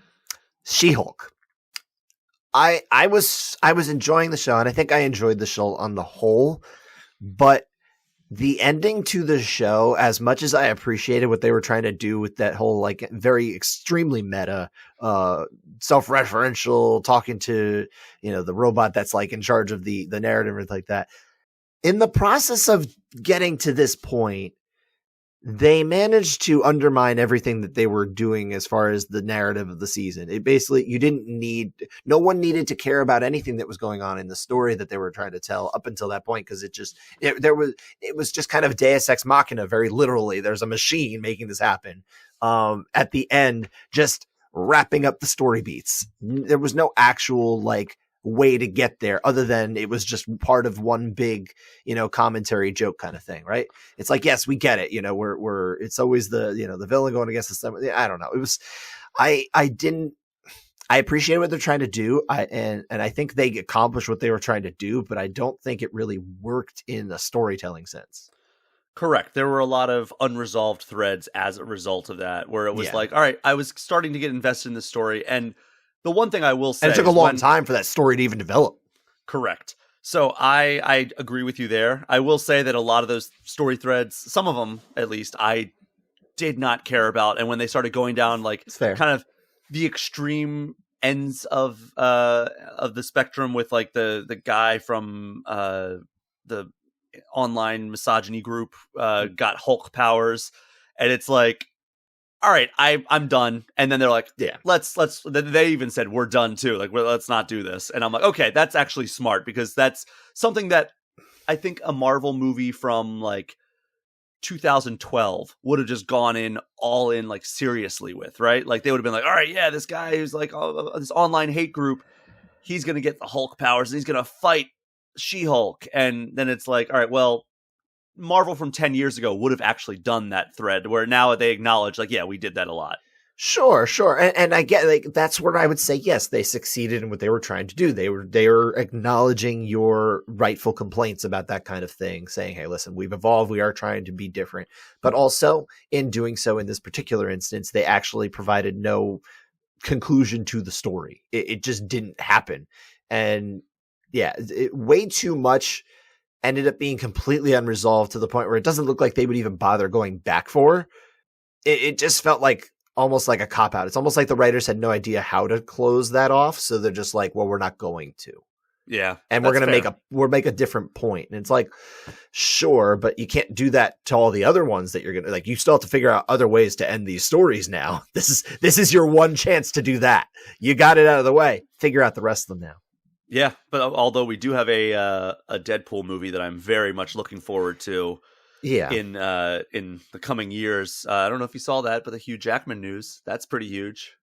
She-Hulk. I was enjoying the show, and I think I enjoyed the show on the whole, but the ending to the show, as much as I appreciated what they were trying to do with that whole like very extremely meta, self-referential talking to, the robot that's like in charge of the narrative and like that. In the process of getting to this point, they managed to undermine everything that they were doing as far as the narrative of the season. It basically, no one needed to care about anything that was going on in the story that they were trying to tell up until that point. Cause it was just kind of Deus Ex Machina, very literally. There's a machine making this happen. At the end, just wrapping up the story beats. There was no actual like way to get there other than it was just part of one big, commentary joke kind of thing, right? It's like, yes, we get it. It's always the villain going against the stuff. I don't know. It was, I appreciate what they're trying to do. And I think they accomplished what they were trying to do, but I don't think it really worked in a storytelling sense. Correct. There were a lot of unresolved threads as a result of that, where it was like, all right, I was starting to get invested in the story. And the one thing I will say, and it took a long time for that story to even develop. Correct. So I agree with you there. I will say that a lot of those story threads, some of them at least, I did not care about. And when they started going down like kind of the extreme ends of the spectrum with like the guy from the online misogyny group got Hulk powers, and it's like, all right, I'm done. And then they're like, yeah, let's, they even said, we're done too. Like, let's not do this. And I'm like, okay, that's actually smart, because that's something that I think a Marvel movie from like 2012 would have just gone in all in like seriously with, right? Like they would have been like, all right, yeah, this guy who's like this online hate group, he's going to get the Hulk powers and he's going to fight She-Hulk. And then it's like, all right, well, Marvel from 10 years ago would have actually done that thread, where now they acknowledge like, yeah, we did that a lot. Sure. And I get like, that's where I would say, yes, they succeeded in what they were trying to do. They were acknowledging your rightful complaints about that kind of thing, saying, hey, listen, we've evolved. We are trying to be different. But also in doing so, in this particular instance, they actually provided no conclusion to the story. It just didn't happen. And yeah, way too much ended up being completely unresolved to the point where it doesn't look like they would even bother going back for. It just felt like almost like a cop out. It's almost like the writers had no idea how to close that off, so they're just like, well, we're not going to. Yeah, and we're gonna make a different point. And it's like, sure, but you can't do that to all the other ones that you're gonna like. You still have to figure out other ways to end these stories. Now, this is your one chance to do that. You got it out of the way. Figure out the rest of them now. Yeah, but although we do have a Deadpool movie that I'm very much looking forward to. Yeah, in the coming years. I don't know if you saw that, but the Hugh Jackman news, that's pretty huge.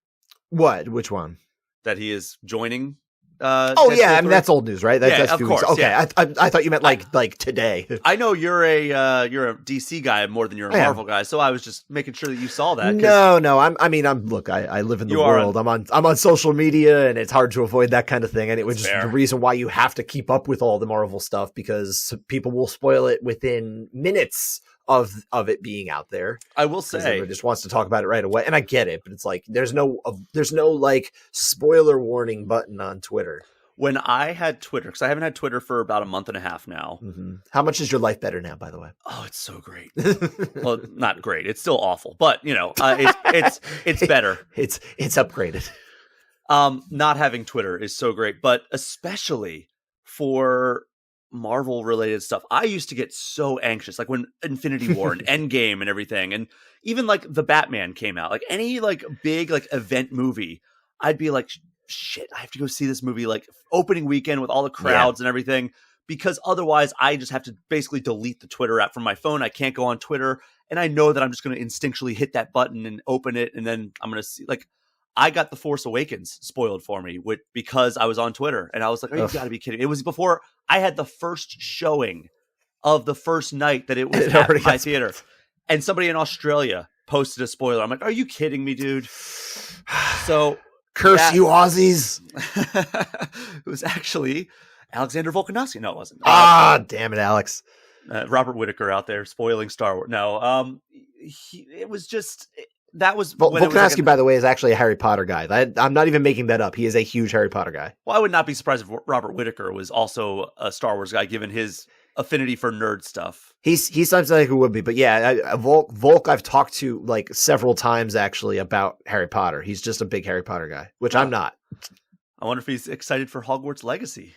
What? Which one? That he is joining. Deadpool yeah, I mean that's old news, right? That's of course. Okay, yeah. I thought you meant like today. I know you're a DC guy more than you're a Marvel guy, so I was just making sure that you saw that. No. Look, I live in the world. I'm on social media, and it's hard to avoid that kind of thing. And it was just the reason why you have to keep up with all the Marvel stuff, because people will spoil it within minutes of it being out there. I will say, everyone just wants to talk about it right away, and I get it, but it's like there's no like spoiler warning button on Twitter. When I had Twitter, because I haven't had Twitter for about a month and a half now. Mm-hmm. How much is your life better now, by the way? Oh, it's so great. Well, not great. It's still awful, but it's better. It's upgraded. Not having Twitter is so great, but especially for Marvel related stuff. I used to get so anxious, like when Infinity War and Endgame and everything, and even like the Batman came out, like any like big like event movie, I'd be like, shit, I have to go see this movie like opening weekend with all the crowds and everything, because otherwise I just have to basically delete the Twitter app from my phone. I can't go on Twitter, and I know that I'm just going to instinctually hit that button and open it, and then I'm going to see, like, I got The Force Awakens spoiled for me because I was on Twitter, and I was like, oh, you got to be kidding. It was before I had the first showing of the first night that it was at my theater. And somebody in Australia posted a spoiler. I'm like, are you kidding me, dude? So curse you Aussies. It was actually Alexander Volkanovski. No, it wasn't. Damn it, Alex. Robert Whittaker out there spoiling Star Wars. No, it was just... That was Volkanovski, by the way, is actually a Harry Potter guy. I'm not even making that up. He is a huge Harry Potter guy. Well, I would not be surprised if Robert Whittaker was also a Star Wars guy, given his affinity for nerd stuff. He sounds like he would be, but yeah, Volk I've talked to like several times actually about Harry Potter. He's just a big Harry Potter guy, which I'm not. I wonder if he's excited for Hogwarts Legacy.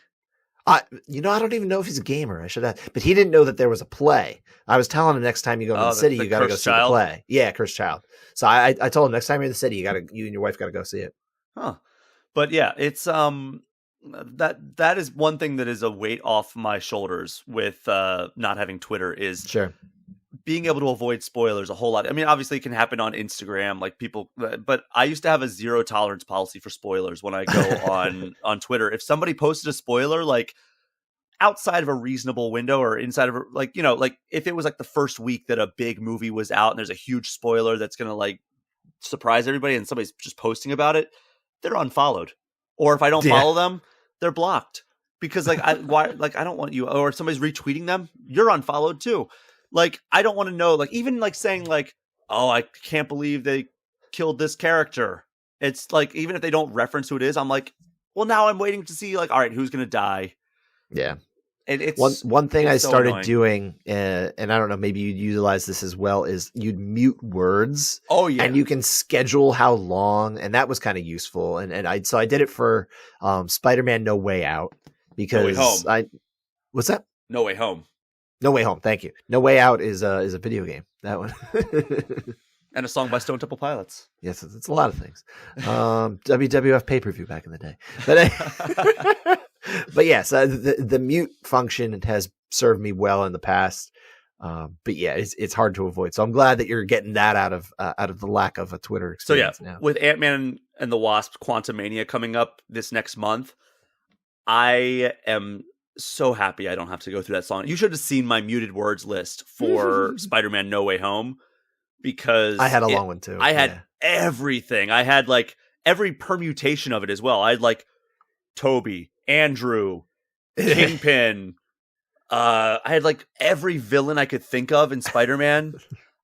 I don't even know if he's a gamer. I should have, but he didn't know that there was a play. I was telling him next time you go to the city, you got to go see the play. Yeah, Cursed Child. So I told him next time you're in the city, you and your wife got to go see it. Huh. But yeah, it's that is one thing that is a weight off my shoulders with not having Twitter is sure being able to avoid spoilers a whole lot. I mean, obviously it can happen on Instagram, like people, but I used to have a zero tolerance policy for spoilers when I go on Twitter. If somebody posted a spoiler, like outside of a reasonable window or inside of like if it was like the first week that a big movie was out and there's a huge spoiler that's going to like surprise everybody and somebody's just posting about it, they're unfollowed. Or if I don't follow them, they're blocked, because like I don't want you, or if somebody's retweeting them, you're unfollowed too. Like, I don't want to know, like, even like saying like, oh, I can't believe they killed this character. It's like, even if they don't reference who it is, I'm like, well, now I'm waiting to see like, all right, who's going to die? Yeah. And it's one thing I started annoying. doing, and I don't know, maybe you'd utilize this as well, is you'd mute words. Oh yeah. And you can schedule how long, and that was kind of useful. And I did it for Spider-Man No Way Out, because what's that? No Way Home. No Way Home. Thank you. No Way Out is a video game. That one. And a song by Stone Temple Pilots. Yes, it's a lot of things. WWF pay-per-view back in the day. But but yes, the mute function has served me well in the past. But yeah, it's hard to avoid. So I'm glad that you're getting that out of the lack of a Twitter experience. So yeah, with Ant-Man and the Wasp: Quantumania coming up this next month, I am so happy I don't have to go through that song. You should have seen my muted words list for Spider-Man No Way Home, because I had a long one too. I had everything. I had like every permutation of it as well. I had like Toby, Andrew, Kingpin. I had like every villain I could think of in Spider-Man.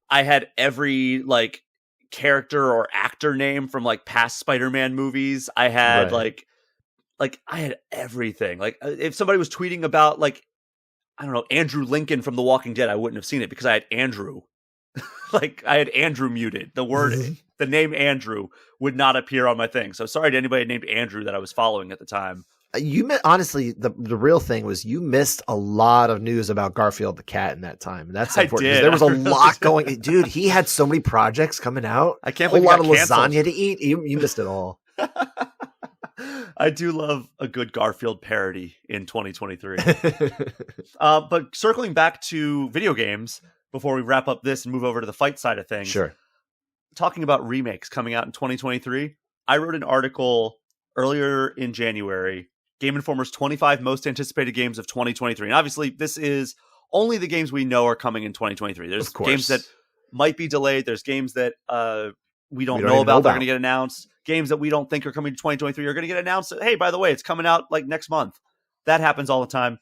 I had every like character or actor name from like past Spider-Man movies. I had like I had everything. Like if somebody was tweeting about like, I don't know, Andrew Lincoln from The Walking Dead, I wouldn't have seen it because I had Andrew Like I had Andrew muted. The name Andrew would not appear on my thing. So sorry to anybody named Andrew that I was following at the time. Honestly, the real thing was you missed a lot of news about Garfield the cat in that time. And that's unfortunate. There was a lot going. Dude, he had so many projects coming out. I can't believe a lot of lasagna to eat. You missed it all. I do love a good Garfield parody in 2023. But circling back to video games before we wrap up this and move over to the fight side of things. Sure. Talking about remakes coming out in 2023, I wrote an article earlier in January, Game Informer's 25 most anticipated games of 2023. And obviously, this is only the games we know are coming in 2023. There's games that might be delayed. There's games that we don't know about. They're going to get announced. Games that we don't think are coming to 2023 are going to get announced. Hey, by the way, it's coming out like next month. That happens all the time.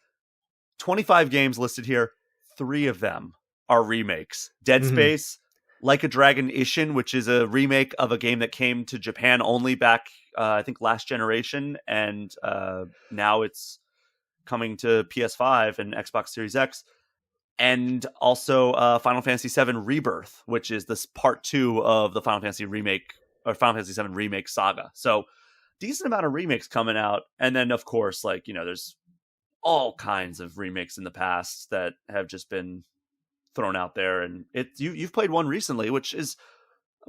25 games listed here. 3 of them are remakes. Dead Space, Like a Dragon Ishin, which is a remake of a game that came to Japan only back, I think, last generation. And now it's coming to PS5 and Xbox Series X. And also Final Fantasy VII Rebirth, which is this part 2 of the Final Fantasy remake, or Final Fantasy VII Remake saga. So decent amount of remakes coming out. And then, of course, like, you know, there's all kinds of remakes in the past that have just been thrown out there. And you've played one recently, which is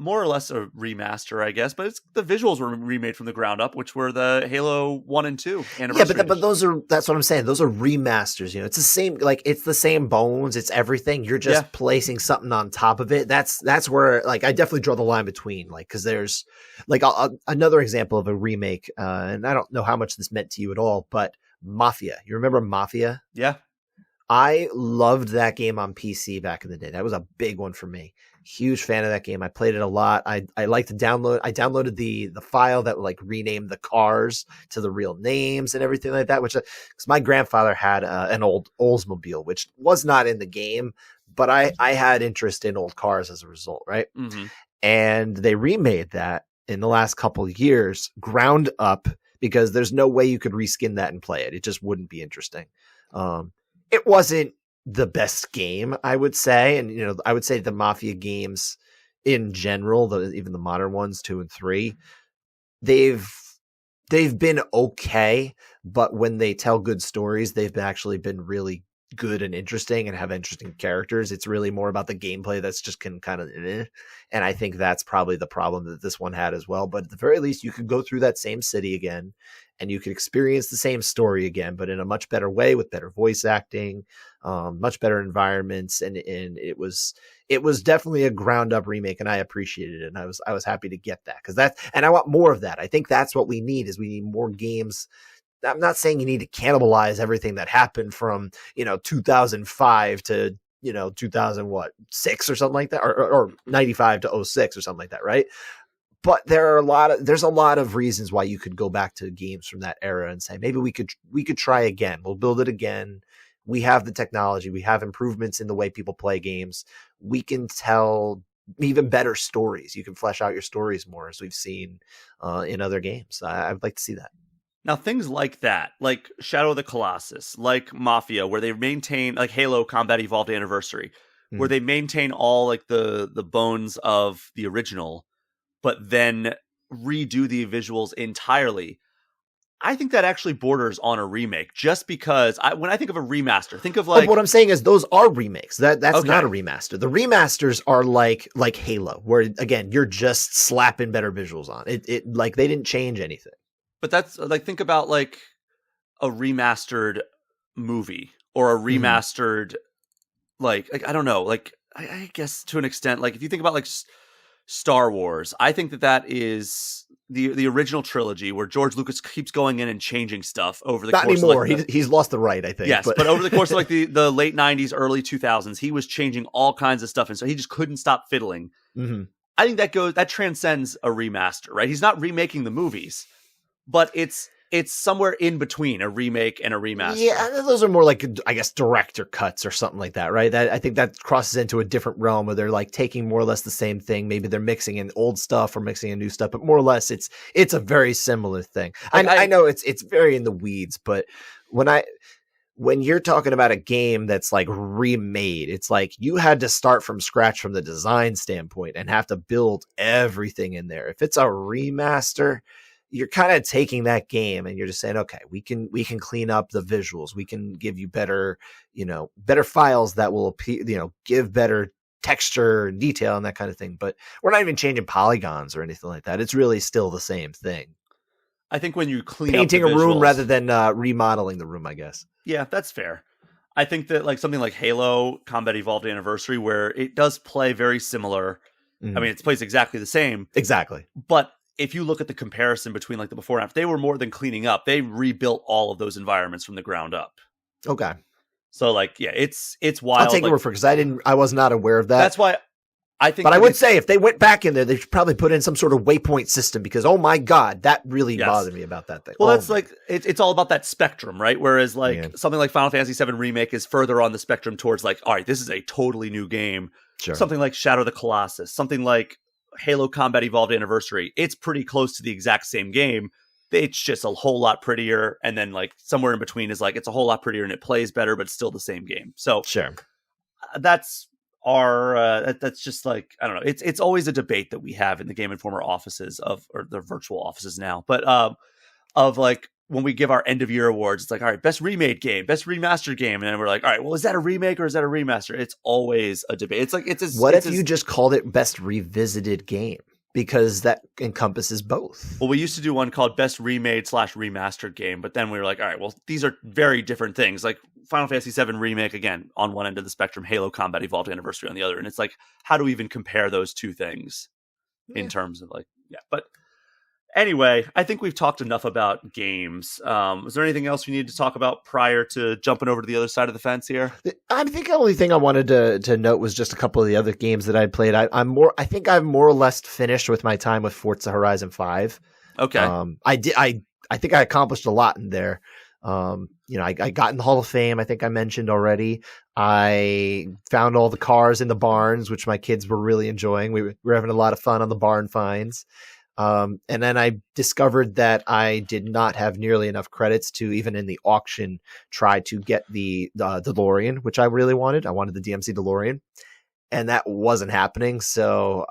more or less a remaster, I guess, but the visuals were remade from the ground up, which were the Halo 1 and 2 anniversary. Yeah, but that's what I'm saying. Those are remasters, you know. It's the same, like, it's the same bones, it's everything. You're just placing something on top of it. That's where, like, I definitely draw the line between, like, because there's, like, another example of a remake, and I don't know how much this meant to you at all, but Mafia. You remember Mafia? Yeah. I loved that game on PC back in the day. That was a big one for me. Huge fan of that game. I played it a lot. I like to download. I downloaded the file that would like rename the cars to the real names and everything like that. Which, because my grandfather had an old Oldsmobile, which was not in the game, but I had interest in old cars as a result, right? Mm-hmm. And they remade that in the last couple of years, ground up, because there's no way you could reskin that and play it. It just wouldn't be interesting. It wasn't the best game, I would say. And, you know, I would say the Mafia games in general, even the modern ones, 2 and 3, they've been okay. But when they tell good stories, they've actually been really good and interesting and have interesting characters. It's really more about the gameplay that's just kind of, and I think that's probably the problem that this one had as well. But at the very least, you could go through that same city again and you could experience the same story again, but in a much better way with better voice acting, much better environments. And it was definitely a ground up remake, and I appreciated it. And I was happy to get that, and I want more of that. I think that's what we need, is we need more games. I'm not saying you need to cannibalize everything that happened from, 2005 to, 2006 or something like that, or 95 to 06 or something like that. Right. But there's a lot of reasons why you could go back to games from that era and say, maybe we could try again. We'll build it again. We have the technology. We have improvements in the way people play games. We can tell even better stories. You can flesh out your stories more, as we've seen in other games. I would like to see that. Now, things like that, like Shadow of the Colossus, like Mafia, where they maintain, like Halo Combat Evolved Anniversary, where they maintain all like the bones of the original, but then redo the visuals entirely. I think that actually borders on a remake, just because when I think of a remaster, think of like... But what I'm saying is those are remakes. That's okay. Not a remaster. The remasters are like Halo, where, again, you're just slapping better visuals on it. Like, they didn't change anything. But that's like, think about like a remastered movie or a remastered, like I don't know, like I guess to an extent, like if you think about like Star Wars, I think that is the original trilogy where George Lucas keeps going in and changing stuff over the course. Not anymore. He's lost the right, I think. Yes, but over the course of like the late 90s, early 2000s, he was changing all kinds of stuff, and so he just couldn't stop fiddling. Mm-hmm. I think that transcends a remaster, right? He's not remaking the movies, but it's somewhere in between a remake and a remaster. Yeah, those are more like, I guess, director cuts or something like that, right? I think that crosses into a different realm where they're like taking more or less the same thing. Maybe they're mixing in old stuff or mixing in new stuff, but more or less it's a very similar thing. I know it's very in the weeds, but when when you're talking about a game that's like remade, it's like you had to start from scratch from the design standpoint and have to build everything in there. If it's a remaster, you're kind of taking that game and you're just saying, okay, we can clean up the visuals. We can give you better files that will appear, give better texture and detail and that kind of thing. But we're not even changing polygons or anything like that. It's really still the same thing. I think when you clean painting up the a room visuals, rather than remodeling the room, I guess. Yeah, that's fair. I think that like something like Halo Combat Evolved Anniversary, where it does play very similar. Mm-hmm. I mean, it plays exactly the same. Exactly. But if you look at the comparison between like the before and after, they were more than cleaning up. They rebuilt all of those environments from the ground up. Okay. So like, yeah, it's wild. I'll take your word for it because I was not aware of that. That's why I think. But I would say if they went back in there, they should probably put in some sort of waypoint system because, oh my God, that really bothered me about that thing. Well, that's like, it's all about that spectrum, right? Whereas like something like Final Fantasy VII Remake is further on the spectrum towards like, all right, this is a totally new game. Sure. Something like Shadow of the Colossus, something like Halo Combat Evolved Anniversary. It's pretty close to the exact same game. It's just a whole lot prettier. And then like somewhere in between is like, it's a whole lot prettier and it plays better, but still the same game. So sure. That's that's just like, I don't know. It's always a debate that we have in the Game Informer offices or the virtual offices now, but of like when we give our end of year awards, it's like, all right, best remade game, best remastered game. And then we're like, all right, well, is that a remake or is that a remaster? It's always a debate. It's like, what if you just called it best revisited game? Because that encompasses both. Well, we used to do one called best remade / remastered game, but then we were like, all right, well, these are very different things. Like Final Fantasy VII Remake, again, on one end of the spectrum, Halo Combat Evolved Anniversary on the other. And it's like, how do we even compare those two things in terms of like, but anyway, I think we've talked enough about games. Was there anything else we needed to talk about prior to jumping over to the other side of the fence here? I think the only thing I wanted to note was just a couple of the other games that I played. I think I'm more or less finished with my time with Forza Horizon 5. Okay. I think I accomplished a lot in there. I got in the Hall of Fame. I think I mentioned already. I found all the cars in the barns, which my kids were really enjoying. We were having a lot of fun on the barn finds. And then I discovered that I did not have nearly enough credits to even in the auction try to get the DeLorean, which I really wanted. I wanted the DMC DeLorean, and that wasn't happening. So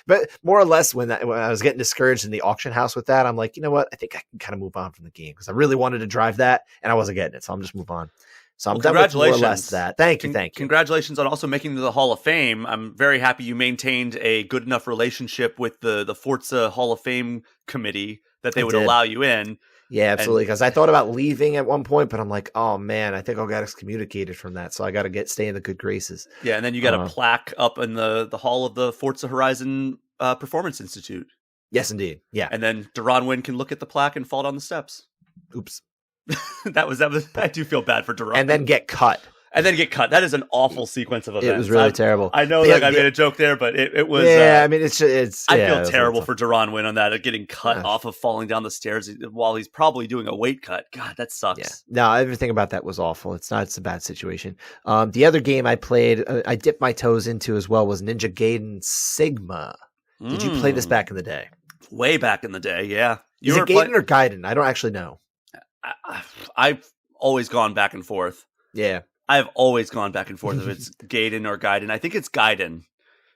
but more or less when I was getting discouraged in the auction house with that, I'm like, you know what? I think I can kind of move on from the game because I really wanted to drive that and I wasn't getting it. So I'm just move on. So I'm done with more or less that. Thank you. Congratulations on also making it to the Hall of Fame. I'm very happy you maintained a good enough relationship with the Forza Hall of Fame committee that they would allow you in. Yeah, absolutely. Because I thought about leaving at one point, but I'm like, oh man, I think I'll get excommunicated from that. So I got to stay in the good graces. Yeah, and then you got a plaque up in the hall of the Forza Horizon Performance Institute. Yes, indeed. Yeah, and then Duran Wynn can look at the plaque and fall down the steps. Oops. that was. I do feel bad for Duran. And then get cut. That is an awful sequence of events. It was really terrible. I know I made a joke there, but it was. Yeah, I mean, it's. I feel terrible for Duran Wynn on that, getting cut off of falling down the stairs while he's probably doing a weight cut. God, that sucks. Yeah. No, everything about that was awful. It's a bad situation. The other game I played, I dipped my toes into as well, was Ninja Gaiden Sigma. Did you play this back in the day? Way back in the day, yeah. Is it Gaiden or Gaiden? I don't actually know. I've always gone back and forth. Yeah. I've always gone back and forth if it's Gaiden or Gaiden. I think it's Gaiden.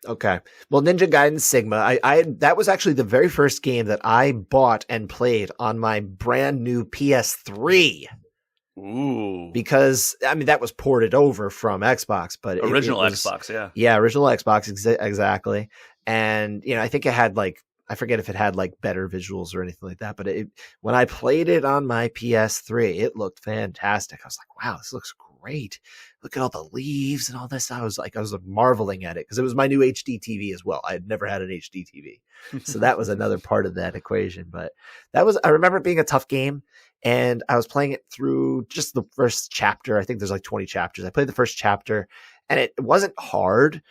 Okay. Well, Ninja Gaiden Sigma, I that was actually the very first game that I bought and played on my brand new PS3. Ooh. Because, I mean, that was ported over from Xbox, but original Xbox, yeah. Yeah, original Xbox, exactly. And, I think it had I forget if it had better visuals or anything like that, but when I played it on my PS3, it looked fantastic. I was like, wow, this looks great. Look at all the leaves and all this. I was marveling at it because it was my new HD TV as well. I had never had an HD TV. So that was another part of that equation. But I remember it being a tough game, and I was playing it through just the first chapter. I think there's 20 chapters. I played the first chapter and it wasn't hard,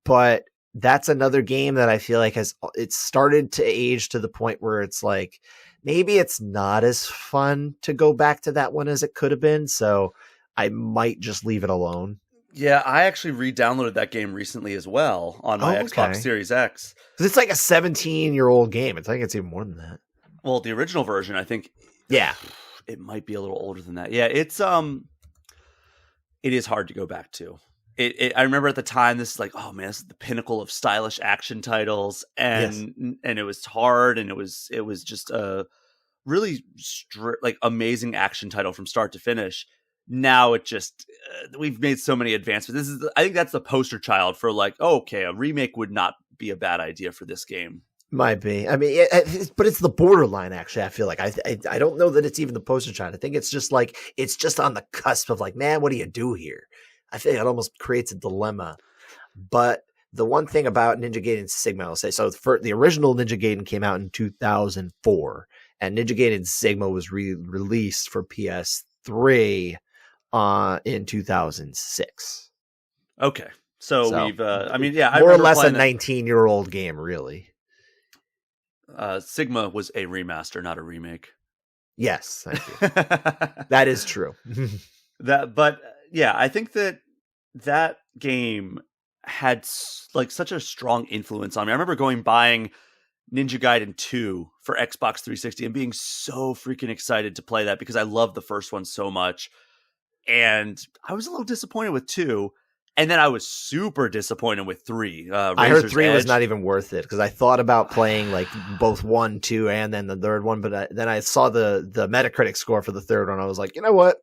but that's another game that I feel like it's started to age to the point where it's like, maybe it's not as fun to go back to that one as it could have been. So I might just leave it alone. Yeah, I actually re-downloaded that game recently as well on my Xbox Series X. Because it's like a 17-year-old game. I think it's even more than that. Well, the original version, I think. Yeah. It might be a little older than that. Yeah, it's it is hard to go back to. I remember at the time, this is like, oh man, this is the pinnacle of stylish action titles, and it was hard, and it was just a really like amazing action title from start to finish. Now it just we've made so many advancements. I think that's the poster child for like, oh, okay, a remake would not be a bad idea for this game. Might be. I mean, but it's the borderline. Actually, I feel like I don't know that it's even the poster child. I think it's just like it's just on the cusp of like, man, what do you do here? I think it almost creates a dilemma. But the one thing about Ninja Gaiden Sigma, I'll say, so for the original Ninja Gaiden came out in 2004, and Ninja Gaiden Sigma was released for PS3 in 2006. Okay, so we've, I mean, yeah, more or less a 19-year-old game, really. Sigma was a remaster, not a remake. Yes, thank you. That is true. But yeah, I think that game had like such a strong influence on me. I remember buying Ninja Gaiden 2 for Xbox 360 and being so freaking excited to play that because I loved the first one so much. And I was a little disappointed with 2. And then I was super disappointed with 3. I heard 3 was not even worth it because I thought about playing like both 1, 2, and then the third one. But then I saw the Metacritic score for the third one. I was like, you know what?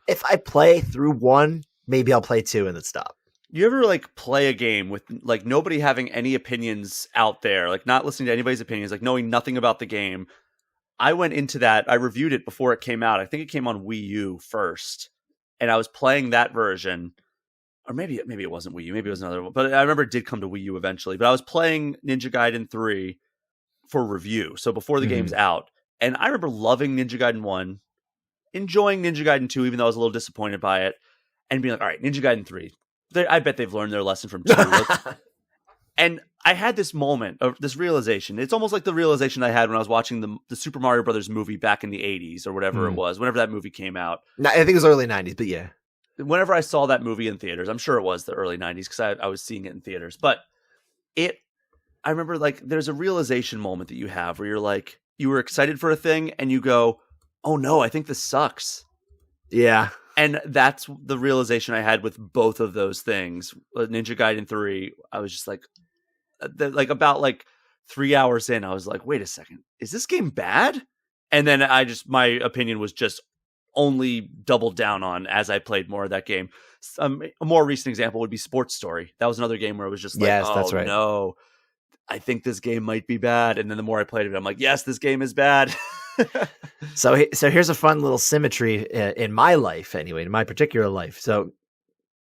If I play through 1, maybe I'll play 2 and then stop. You ever like play a game with like nobody having any opinions out there, like not listening to anybody's opinions, like knowing nothing about the game? I went into that. I reviewed it before it came out. I think it came on Wii U first. And I was playing that version. Or maybe it wasn't Wii U. Maybe it was another one. But I remember it did come to Wii U eventually. But I was playing Ninja Gaiden 3 for review. So before the game's out. And I remember loving Ninja Gaiden 1, enjoying Ninja Gaiden 2, even though I was a little disappointed by it, and being like, all right, Ninja Gaiden 3. I bet they've learned their lesson from 2. And I had this moment of this realization. It's almost like the realization I had when I was watching the Super Mario Brothers movie back in the 80s or whatever it was, whenever that movie came out. I think it was early 90s, but yeah. Whenever I saw that movie in theaters, I'm sure it was the early 90s because I was seeing it in theaters. But I remember like there's a realization moment that you have where you're like, you were excited for a thing and you go, oh no, I think this sucks. Yeah. And that's the realization I had with both of those things. Ninja Gaiden 3, I was just like about like 3 hours in, I was like, wait a second, is this game bad? And then my opinion was just only doubled down on as I played more of that game. A more recent example would be Sports Story. That was another game where I was just like, yes, that's right. No, I think this game might be bad. And then the more I played it, I'm like, yes, this game is bad. So here's a fun little symmetry in my life, anyway, in my particular life. So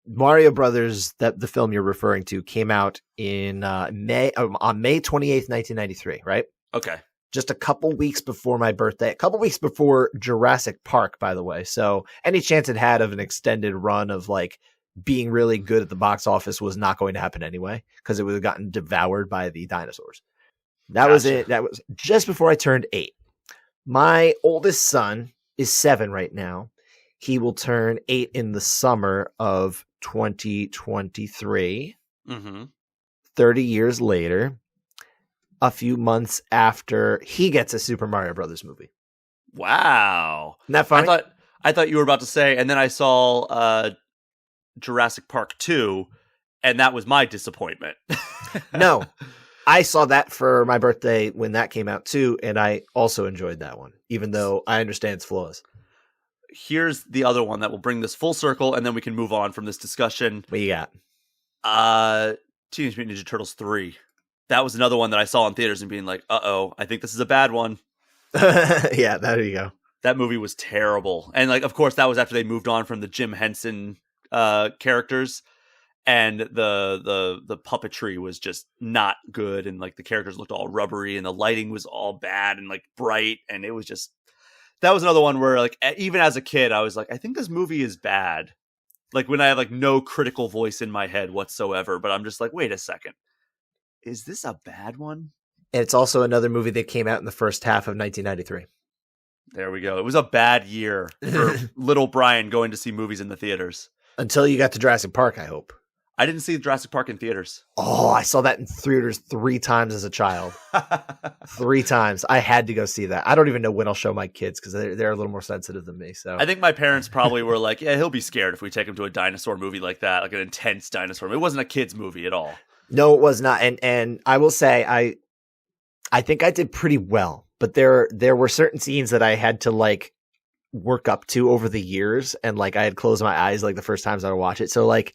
Mario Brothers, the film you're referring to, came out in May 28th, 1993, right? Okay. Just a couple weeks before my birthday, a couple weeks before Jurassic Park, by the way. So any chance it had of an extended run of like being really good at the box office was not going to happen anyway because it would have gotten devoured by the dinosaurs. That was it. That was just before I turned 8. My oldest son is 7 right now. He will turn 8 in the summer of 2023. 30 years later, a few months after he gets a Super Mario Brothers movie. Wow. Isn't that funny? I thought you were about to say, and then I saw Jurassic Park 2, and that was my disappointment. No. I saw that for my birthday when that came out too, and I also enjoyed that one, even though I understand its flaws. Here's the other one that will bring this full circle, and then we can move on from this discussion. What you got? Teenage Mutant Ninja Turtles 3. That was another one that I saw in theaters and being like, uh-oh, I think this is a bad one. Yeah, there you go. That movie was terrible. And like, of course, that was after they moved on from the Jim Henson characters. And the puppetry was just not good. And like the characters looked all rubbery and the lighting was all bad and like bright. And it was just, that was another one where like, even as a kid, I was like, I think this movie is bad. Like when I have like no critical voice in my head whatsoever, but I'm just like, wait a second. Is this a bad one? And it's also another movie that came out in the first half of 1993. There we go. It was a bad year for little Brian going to see movies in the theaters. Until you got to Jurassic Park, I hope. I didn't see Jurassic Park in theaters. Oh, I saw that in theaters 3 times as a child. 3 times. I had to go see that. I don't even know when I'll show my kids because they're a little more sensitive than me. So I think my parents probably were like, yeah, he'll be scared if we take him to a dinosaur movie like that, like an intense dinosaur movie. It wasn't a kid's movie at all. No, it was not. And I will say I think I did pretty well, but there were certain scenes that I had to like work up to over the years, and like I had closed my eyes like the first times I would watch it. So like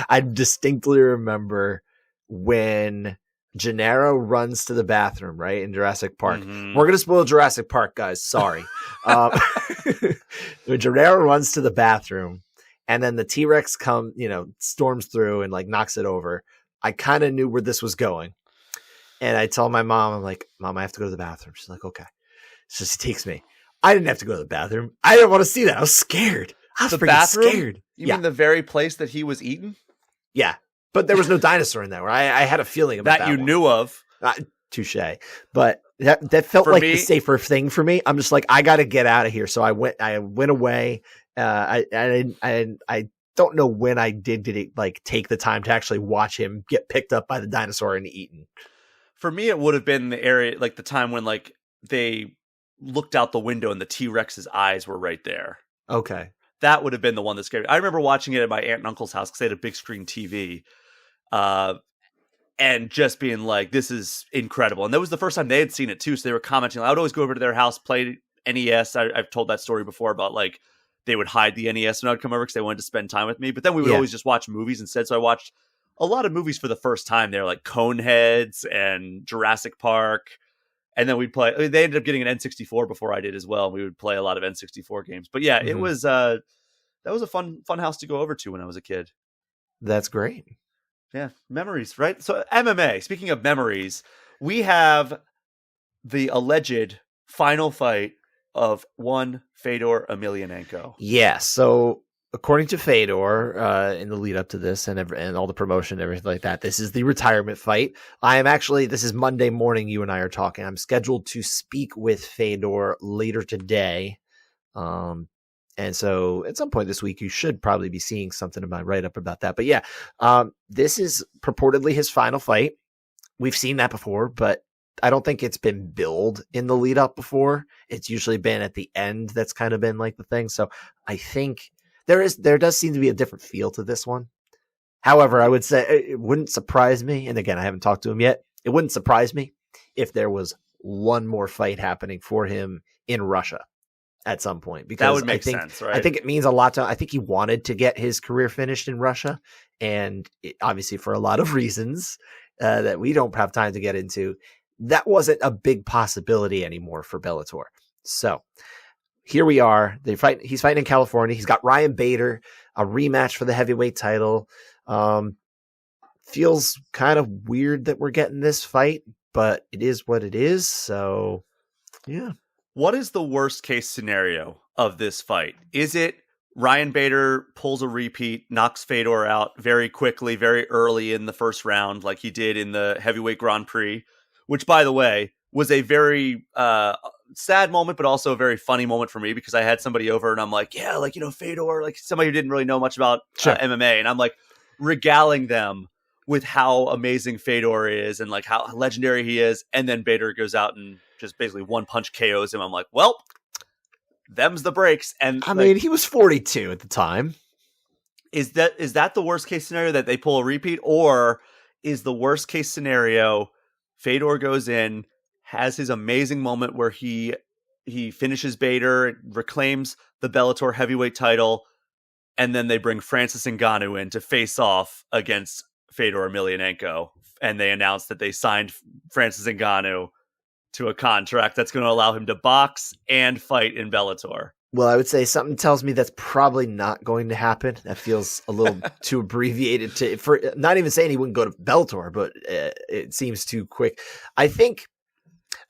I distinctly remember when Gennaro runs to the bathroom, right, in Jurassic Park. Mm-hmm. We're going to spoil Jurassic Park, guys. Sorry. When Gennaro runs to the bathroom and then the T-Rex storms through and like knocks it over, I kind of knew where this was going. And I tell my mom, I'm like, Mom, I have to go to the bathroom. She's like, okay. So she takes me. I didn't have to go to the bathroom. I didn't want to see that. I was scared. I was freaking scared. You mean the very place that he was eaten? Yeah. But there was no dinosaur in there. I had a feeling about that you one. Knew of. Touche. But that felt For like me, the safer thing for me. I'm just like, I got to get out of here. So I went away. I don't know when I did it, like take the time to actually watch him get picked up by the dinosaur and eaten. For me, it would have been the area, like the time when like they looked out the window and the T-Rex's eyes were right there. Okay. That would have been the one that scared me. I remember watching it at my aunt and uncle's house because they had a big screen TV. And just being like, this is incredible. And that was the first time they had seen it too. So they were commenting. I would always go over to their house, play NES. I've told that story before about like they would hide the NES when I'd come over because they wanted to spend time with me. But then we would always just watch movies instead. So I watched a lot of movies for the first time there, like Coneheads and Jurassic Park. And then we'd play. They ended up getting an N64 before I did as well. We would play a lot of N64 games. But yeah, it was that was a fun house to go over to when I was a kid. That's great. Yeah, memories, right? So MMA, speaking of memories, we have the alleged final fight of one Fedor Emelianenko. Yeah, so according to Fedor, in the lead up to this and all the promotion and everything like that, this is the retirement fight. This is Monday morning, you and I are talking. I'm scheduled to speak with Fedor later today. And so at some point this week, you should probably be seeing something in my write-up about that. But yeah, this is purportedly his final fight. We've seen that before, but I don't think it's been billed in the lead up before. It's usually been at the end. That's kind of been like the thing. So I think there does seem to be a different feel to this one. However, I would say it wouldn't surprise me. And again, I haven't talked to him yet. It wouldn't surprise me if there was one more fight happening for him in Russia at some point, because that would make sense, right? I think it means a lot to. I think he wanted to get his career finished in Russia, and obviously for a lot of reasons that we don't have time to get into, that wasn't a big possibility anymore for Bellator. So here we are. He's fighting in California. He's got Ryan Bader, a rematch for the heavyweight title. Feels kind of weird that we're getting this fight, but it is what it is. So yeah. What is the worst case scenario of this fight? Is it Ryan Bader pulls a repeat, knocks Fedor out very quickly, very early in the first round, like he did in the heavyweight Grand Prix, which, by the way, was a very sad moment, but also a very funny moment for me because I had somebody over and I'm like, yeah, like, Fedor, like somebody who didn't really know much about MMA. And I'm like regaling them with how amazing Fedor is and like how legendary he is. And then Bader goes out and just basically one punch KOs him. I'm like, well, them's the breaks. And I mean, he was 42 at the time. Is that the worst case scenario that they pull a repeat, or is the worst case scenario Fedor goes in, has his amazing moment where he finishes Bader, reclaims the Bellator heavyweight title, and then they bring Francis Ngannou in to face off against Fedor Emelianenko, and they announce that they signed Francis Ngannou to a contract that's going to allow him to box and fight in Bellator? Well, I would say something tells me that's probably not going to happen. That feels a little too abbreviated for not even saying he wouldn't go to Bellator, but it seems too quick. I think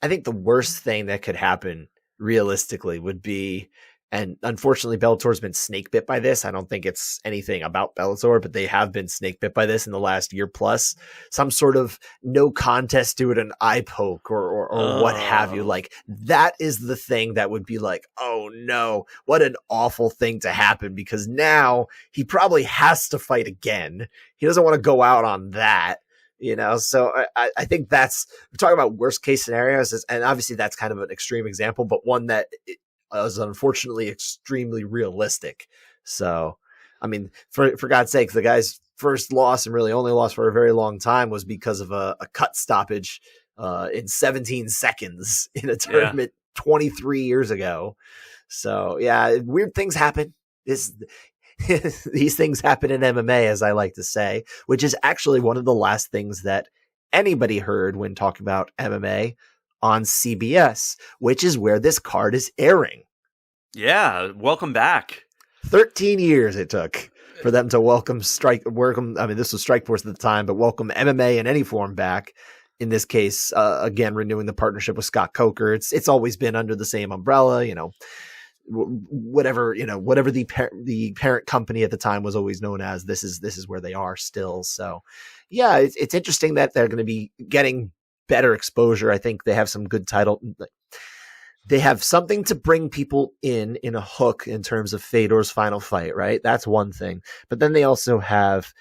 the worst thing that could happen realistically would be, And unfortunately, Bellator's been snake bit by this. I don't think it's anything about Bellator, but they have been snake bit by this in the last year plus. Some sort of no contest to it, an eye poke or what have you. Like, that is the thing that would be like, oh no, what an awful thing to happen, because now he probably has to fight again. He doesn't want to go out on that. So I think we're talking about worst case scenarios, and obviously that's kind of an extreme example, but one that is unfortunately extremely realistic. So, I mean, for God's sake, the guy's first loss and really only loss for a very long time was because of a cut stoppage in 17 seconds in a tournament 23 years ago. So, yeah, weird things happen. These things happen in MMA, as I like to say, which is actually one of the last things that anybody heard when talking about MMA on CBS, which is where this card is airing. Yeah, welcome back. 13 years it took for them to welcome, this was Strikeforce at the time, but welcome MMA in any form back. In this case, again, renewing the partnership with Scott Coker. It's always been under the same umbrella, whatever the parent company at the time was always known as. This is where they are still. So yeah, it's interesting that they're going to be getting better exposure. I think they have some good title. They have something to bring people in a hook in terms of Fedor's final fight, right? That's one thing. But then they also have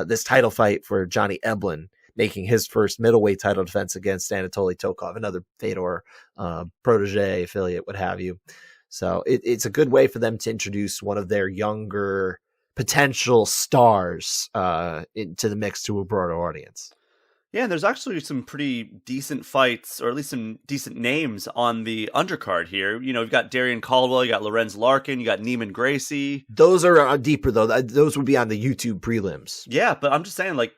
this title fight for Johnny Eblen, making his first middleweight title defense against Anatoly Tokov, another Fedor protege, affiliate, what have you. So it's a good way for them to introduce one of their younger potential stars into the mix to a broader audience. Yeah, and there's actually some pretty decent fights, or at least some decent names on the undercard here. You've got Darian Caldwell, you got Lorenz Larkin, you got Neiman Gracie. Those are deeper, though. Those would be on the YouTube prelims. Yeah, but I'm just saying, like,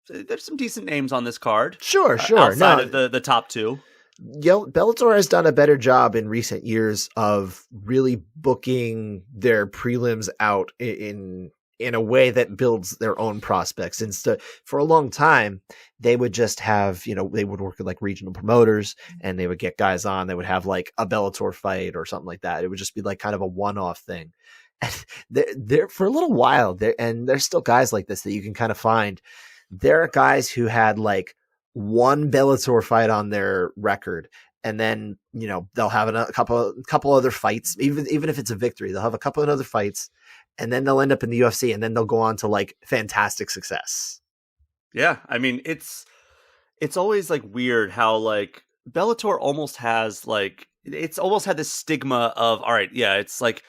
there's some decent names on this card. Sure. Outside of the top two. Bellator has done a better job in recent years of really booking their prelims out in a way that builds their own prospects. Instead, for a long time, they would just have, they would work with like regional promoters and they would get guys on. They would have like a Bellator fight or something like that. It would just be like kind of a one-off thing. And they're for a little while there, and there's still guys like this that you can kind of find. There are guys who had like one Bellator fight on their record, and then they'll have a couple other fights, even if it's a victory, they'll have a couple of other fights, and then they'll end up in the UFC, and then they'll go on to like fantastic success. Yeah, I mean, it's always like weird how like Bellator almost has like, it's almost had this stigma of, all right, yeah, it's like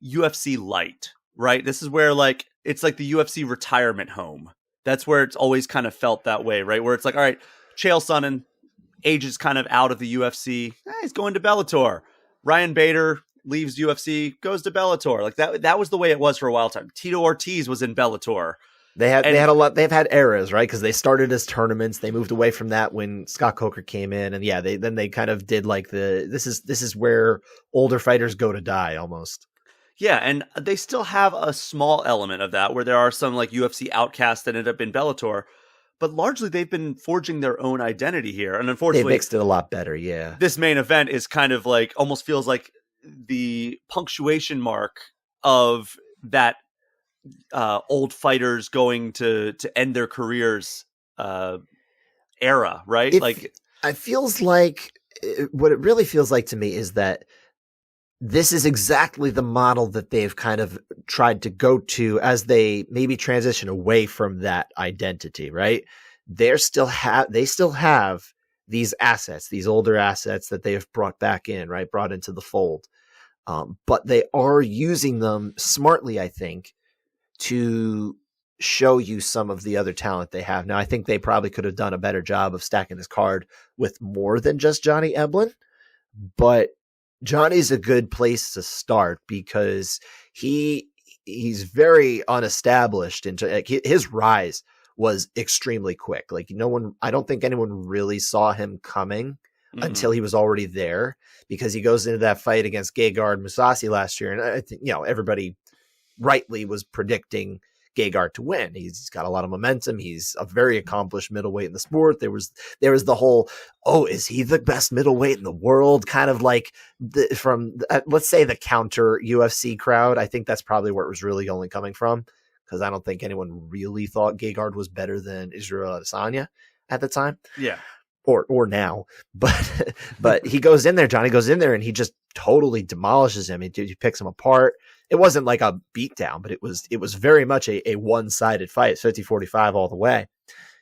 UFC light, right? This is where like it's like the UFC retirement home. That's where it's always kind of felt that way, right? Where it's like, all right, Chael Sonnen ages kind of out of the UFC. He's going to Bellator. Ryan Bader leaves UFC, goes to Bellator. Like that was the way it was for a while time. Tito Ortiz was in Bellator. They've had eras, right? Because they started as tournaments. They moved away from that when Scott Coker came in, and yeah, they kind of did like this is where older fighters go to die almost. Yeah, and they still have a small element of that where there are some like UFC outcasts that end up in Bellator, but largely they've been forging their own identity here. And unfortunately, they mixed it a lot better. Yeah, this main event is kind of like almost feels like the punctuation mark of that old fighters going to end their careers era, right? It feels like what it really feels like to me is that this is exactly the model that they've kind of tried to go to as they maybe transition away from that identity, right? They still have these assets, these older assets that they have brought back in, right? Brought into the fold. But they are using them smartly, I think, to show you some of the other talent they have. Now, I think they probably could have done a better job of stacking this card with more than just Johnny Eblen, but Johnny's a good place to start because he's very unestablished, and his rise was extremely quick. Like I don't think anyone really saw him coming until he was already there, because he goes into that fight against Gegard Mousasi last year, and I think everybody rightly was predicting Gegard to win. He's got a lot of momentum. He's a very accomplished middleweight in the sport. There was the whole, oh, is he the best middleweight in the world? Kind of like let's say the counter UFC crowd. I think that's probably where it was really only coming from, because I don't think anyone really thought Gegard was better than Israel Adesanya at the time. Yeah. Or now, but he goes in there, Johnny goes in there and he just totally demolishes him. He picks him apart. It wasn't like a beatdown, but it was very much a one-sided fight, 50-45 all the way.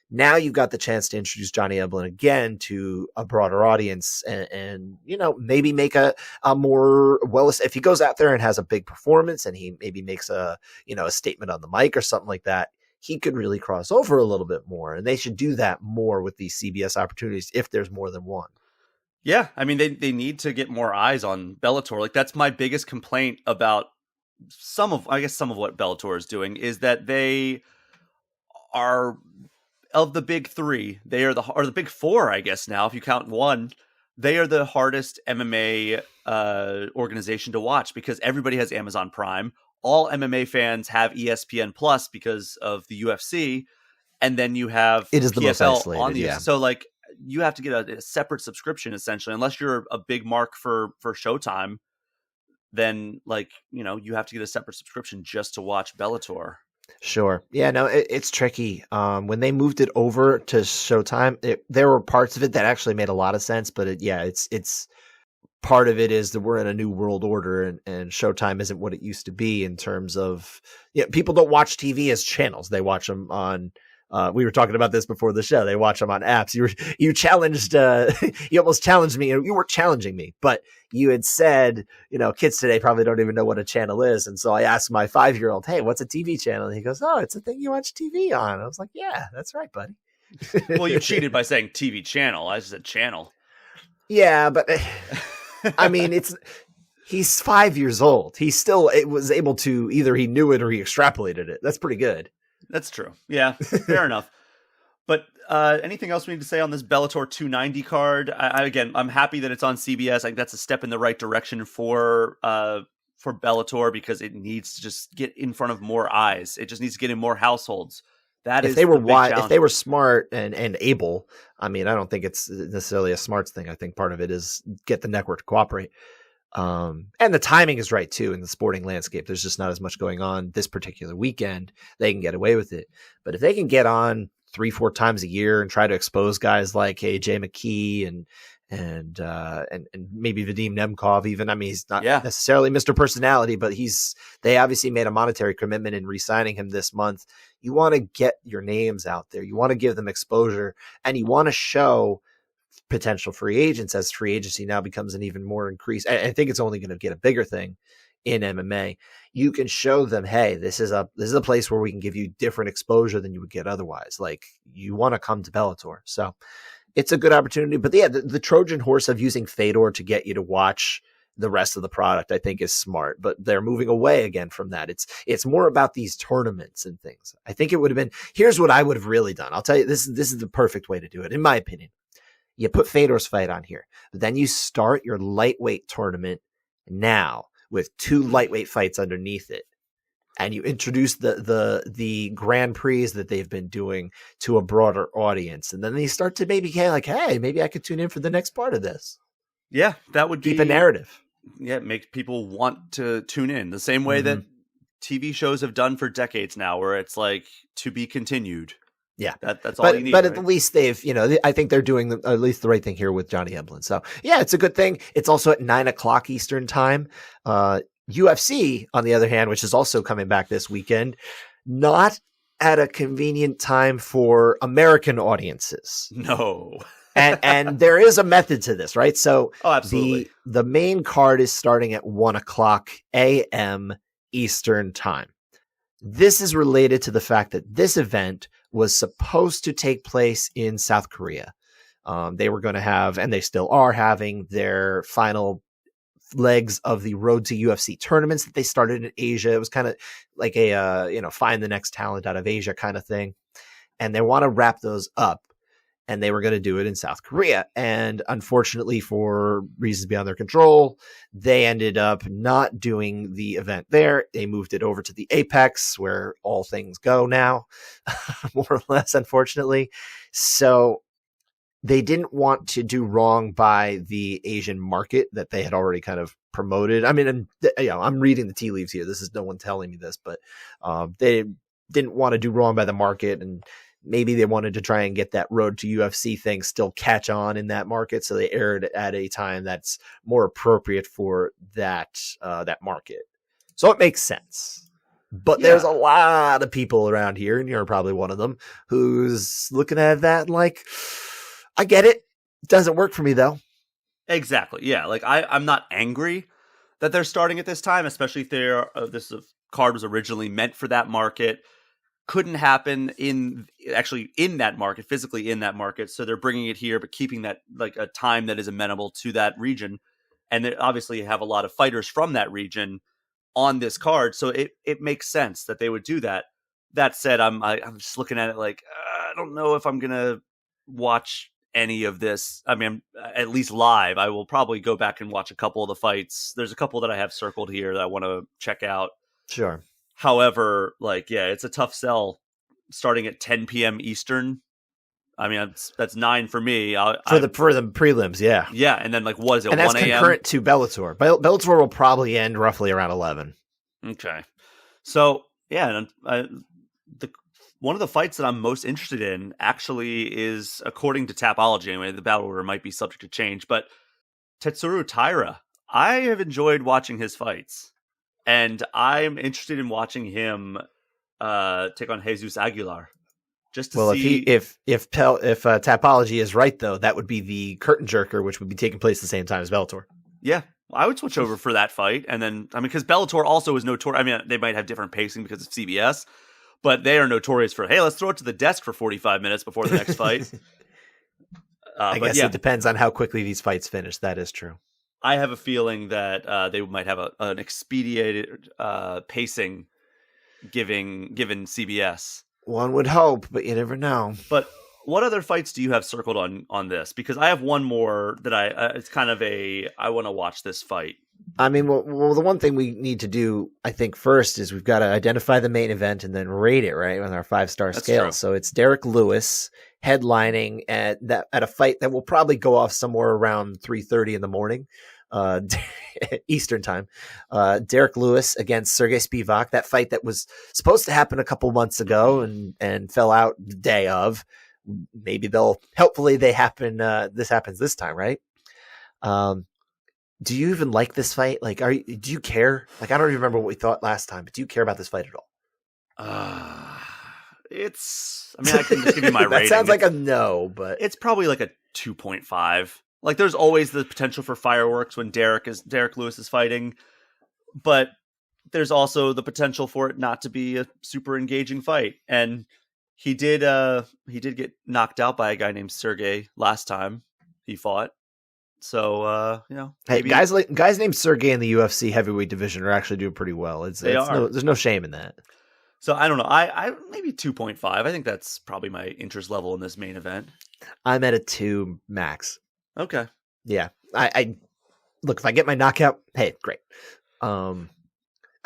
Now you've got the chance to introduce Johnny Eblen again to a broader audience and maybe make a more if he goes out there and has a big performance and he maybe makes a statement on the mic or something like that, he could really cross over a little bit more. And they should do that more with these CBS opportunities if there's more than one. Yeah. I mean, they need to get more eyes on Bellator. Like, that's my biggest complaint about some of what Bellator is doing, is that they are, of the big three, they are or the big four, I guess now, if you count one, they are the hardest MMA organization to watch, because everybody has Amazon Prime. All MMA fans have ESPN Plus because of the UFC, and then you have it is the most PFL isolated, on the yeah. So like, you have to get a separate subscription essentially, unless you're a big mark for Showtime. Then you have to get a separate subscription just to watch Bellator. Sure. Yeah, no, it's tricky. When they moved it over to Showtime, there were parts of it that actually made a lot of sense, but it's part of it is that we're in a new world order, and Showtime isn't what it used to be in terms of, people don't watch TV as channels. They watch them on, we were talking about this before the show. They watch them on apps. You challenged, you almost challenged me. You weren't challenging me, but you had said, kids today probably don't even know what a channel is. And so I asked my 5-year-old, hey, what's a TV channel? And he goes, oh, it's a thing you watch TV on. I was like, yeah, that's right, buddy. Well, you cheated by saying TV channel. I just said channel. Yeah, but I mean, he's 5 years old. He still was able to, either he knew it or he extrapolated it. That's pretty good. That's true. Yeah, fair enough. But anything else we need to say on this Bellator 290 card? I'm happy that it's on CBS. I think that's a step in the right direction for Bellator, because it needs to just get in front of more eyes. It just needs to get in more households. If they were smart and able, I mean, I don't think it's necessarily a smarts thing. I think part of it is get the network to cooperate. And the timing is right too in the sporting landscape. There's just not as much going on this particular weekend. They can get away with it. But if they can get on 3-4 times a year and try to expose guys like AJ McKee and maybe Vadim Nemkov even. I mean, he's not necessarily Mr. Personality, but they obviously made a monetary commitment in re-signing him this month. You want to get your names out there. You want to give them exposure, and you want to show potential free agents as free agency now becomes an even more increased. I think it's only going to get a bigger thing in MMA. You can show them, hey, this is a place where we can give you different exposure than you would get otherwise. Like, you want to come to Bellator. So it's a good opportunity. But yeah, the Trojan horse of using Fedor to get you to watch the rest of the product, I think, is smart. But they're moving away again from that. It's more about these tournaments and things. I think it would have been, here's what I would have really done. I'll tell you, this is the perfect way to do it, in my opinion. You put Fedor's fight on here, but then you start your lightweight tournament now with 2 lightweight fights underneath it. And you introduce the Grand Prix that they've been doing to a broader audience. And then they start to maybe get like, hey, maybe I could tune in for the next part of this. Yeah, that would keep a narrative. Yeah, make people want to tune in the same way that TV shows have done for decades now, where it's like, to be continued. Yeah, that's all you need. But right? at least they've, I think they're doing at least the right thing here with Johnny Eblen. So yeah, it's a good thing. It's also at 9:00 Eastern time. UFC, on the other hand, which is also coming back this weekend, not at a convenient time for American audiences. No. and there is a method to this, right? So absolutely. The main card is starting at 1:00 a.m. Eastern time. This is related to the fact that this event was supposed to take place in South Korea. They were going to have, and they still are having, their final legs of the Road to UFC tournaments that they started in Asia. It was kind of like a, find the next talent out of Asia kind of thing. And they want to wrap those up. and they were going to do it in South Korea. And unfortunately, for reasons beyond their control, they ended up not doing the event there. They moved it over to the Apex, where all things go now, more or less, unfortunately. So they didn't want to do wrong by the Asian market that they had already kind of promoted. I mean, I'm reading the tea leaves here. This is no one telling me this, but they didn't want to do wrong by the market, and maybe they wanted to try and get that road to UFC thing still catch on in that market. So they aired at a time that's more appropriate for that market. So it makes sense. But there's a lot of people around here, and you're probably one of them, who's looking at that like, I get it. Doesn't work for me though. Exactly. Yeah. Like I'm not angry that they're starting at this time, especially if this card was originally meant for that market. Couldn't happen in that market, physically in that market. So they're bringing it here, but keeping that like a time that is amenable to that region. And they obviously have a lot of fighters from that region on this card. So it makes sense that they would do that. That said, I'm just looking at it like, I don't know if I'm going to watch any of this. I mean, at least live. I will probably go back and watch a couple of the fights. There's a couple that I have circled here that I want to check out. Sure. However, like, yeah, it's a tough sell starting at 10 p.m. Eastern. I mean, that's 9 for me. For the prelims, yeah. Yeah, and then, like, what is it, and 1 a.m.? And that's concurrent to Bellator. Bellator will probably end roughly around 11. Okay. So, yeah, one of the fights that I'm most interested in actually is, according to Tapology, anyway, the battle order might be subject to change, but Tetsuro Taira. I have enjoyed watching his fights, and I'm interested in watching him take on Jesus Aguilar. Just to see if Tapology is right, though, that would be the curtain jerker, which would be taking place at the same time as Bellator. Yeah, I would switch over for that fight, and then because Bellator also is notorious. I mean, they might have different pacing because of CBS. But they are notorious for, hey, let's throw it to the desk for 45 minutes before the next fight. I guess it depends on how quickly these fights finish. That is true. I have a feeling that they might have an expedited pacing given CBS. One would hope, but you never know. But what other fights do you have circled on this? Because I have one more that it's kind of I want to watch this fight. I mean, well, the one thing we need to do, I think, first is we've got to identify the main event and then rate it, right, on our 5-star scale. True. So it's Derek Lewis headlining at a fight that will probably go off somewhere around 3:30 in the morning, Eastern time. Derek Lewis against Sergey Spivak, that fight that was supposed to happen a couple months ago and fell out the day of. Maybe hopefully this happens this time, right? Do you even like this fight? Like, do you care? Like, I don't even remember what we thought last time, but do you care about this fight at all? I mean, I can just give you my that rating. Sounds like a no, but it's probably like a 2.5. Like, there's always the potential for fireworks when Derek Lewis is fighting, but there's also the potential for it not to be a super engaging fight. And he did get knocked out by a guy named Sergey last time he fought. So, hey, guys named Sergey in the UFC heavyweight division are actually doing pretty well. There's no shame in that. So I don't know. I maybe 2.5. I think that's probably my interest level in this main event. I'm at a 2 max. Okay. Yeah. I look, if I get my knockout, hey, great. I'm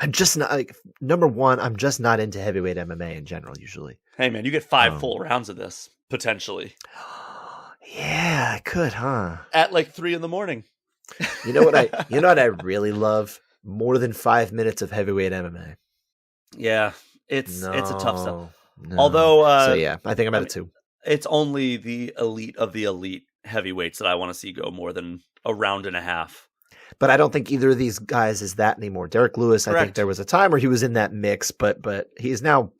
just not number one. I'm just not into heavyweight MMA in general. Usually. Hey man, you get 5 full rounds of this potentially. Yeah, I could, huh? At like 3 a.m. You know what I really love? More than 5 minutes of heavyweight MMA. Yeah, it's a tough sell. No. Although, so yeah, I think I'm at a 2. It's only the elite of the elite heavyweights that I want to see go more than a round and a half. But I don't think either of these guys is that anymore. Derek Lewis, correct. I think there was a time where he was in that mix, but he's now,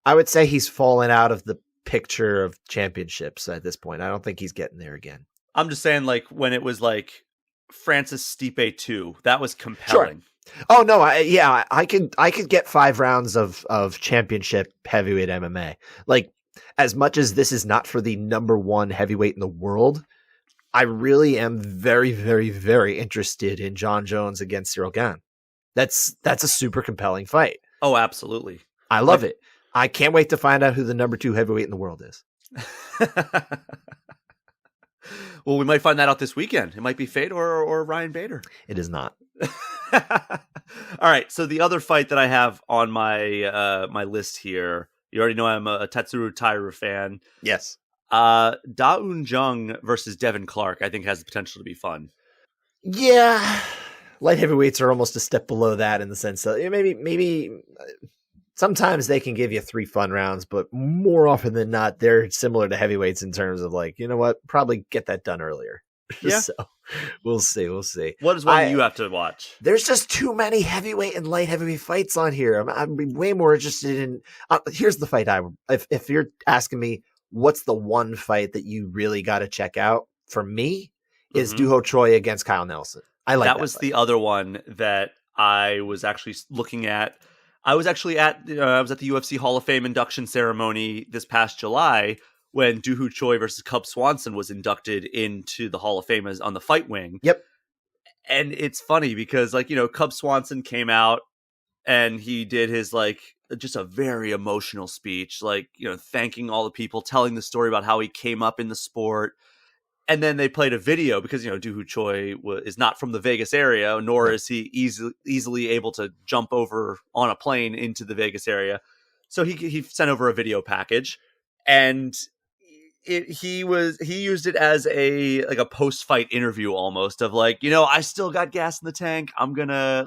I would say he's fallen out of the picture of championships at this point. I don't think he's getting there again. I'm just saying, like, when it was like Francis Stipe 2, that was compelling. Sure. Oh no, I could get 5 rounds of championship heavyweight MMA. Like, as much as this is not for the number 1 heavyweight in the world, I really am very, very, very interested in John Jones against Cyril Gane. That's a super compelling fight. Oh, absolutely. I love it. I can't wait to find out who the number 2 heavyweight in the world is. Well, we might find that out this weekend. It might be Fate or Ryan Bader. It is not. All right. So the other fight that I have on my my list here, you already know I'm a Tatsuro Taira fan. Yes. Da Un Jung versus Devin Clark, I think has the potential to be fun. Yeah. Light heavyweights are almost a step below that in the sense that maybe sometimes they can give you 3 fun rounds, but more often than not, they're similar to heavyweights in terms of like, you know what, probably get that done earlier. Yeah. So we'll see. What is one you have to watch? There's just too many heavyweight and light heavyweight fights on here. I'm way more interested in. Here's the fight. If you're asking me, what's the one fight that you really got to check out for me is Duho Choi against Kyle Nelson. I like that was fight. The other one that I was actually looking at. I was actually at the UFC Hall of Fame induction ceremony this past July when Duho Choi versus Cub Swanson was inducted into the Hall of Fame on the fight wing. Yep. And it's funny because, like, you know, Cub Swanson came out and he did his, like, just a very emotional speech, like, you know, thanking all the people, telling the story about how he came up in the sport. And then they played a video because, you know, Duho Choi is not from the Vegas area, nor is he easily able to jump over on a plane into the Vegas area. So he sent over a video package, and he used it as a post-fight interview almost of like, you know, I still got gas in the tank. I'm gonna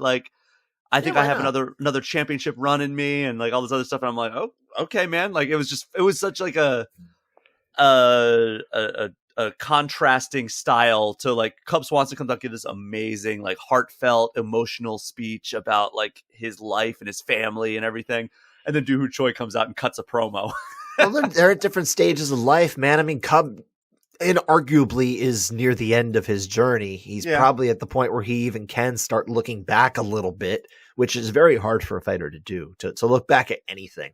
I think I have another championship run in me, and like all this other stuff. And I'm like, oh, okay, man. Like it was such like a contrasting style to like Cub Swanson comes out, give this amazing, like heartfelt, emotional speech about like his life and his family and everything. And then Duho Choi comes out and cuts a promo. Well, they're at different stages of life, man. I mean, Cub inarguably is near the end of his journey. He's probably at the point where he even can start looking back a little bit, which is very hard for a fighter to do, to look back at anything.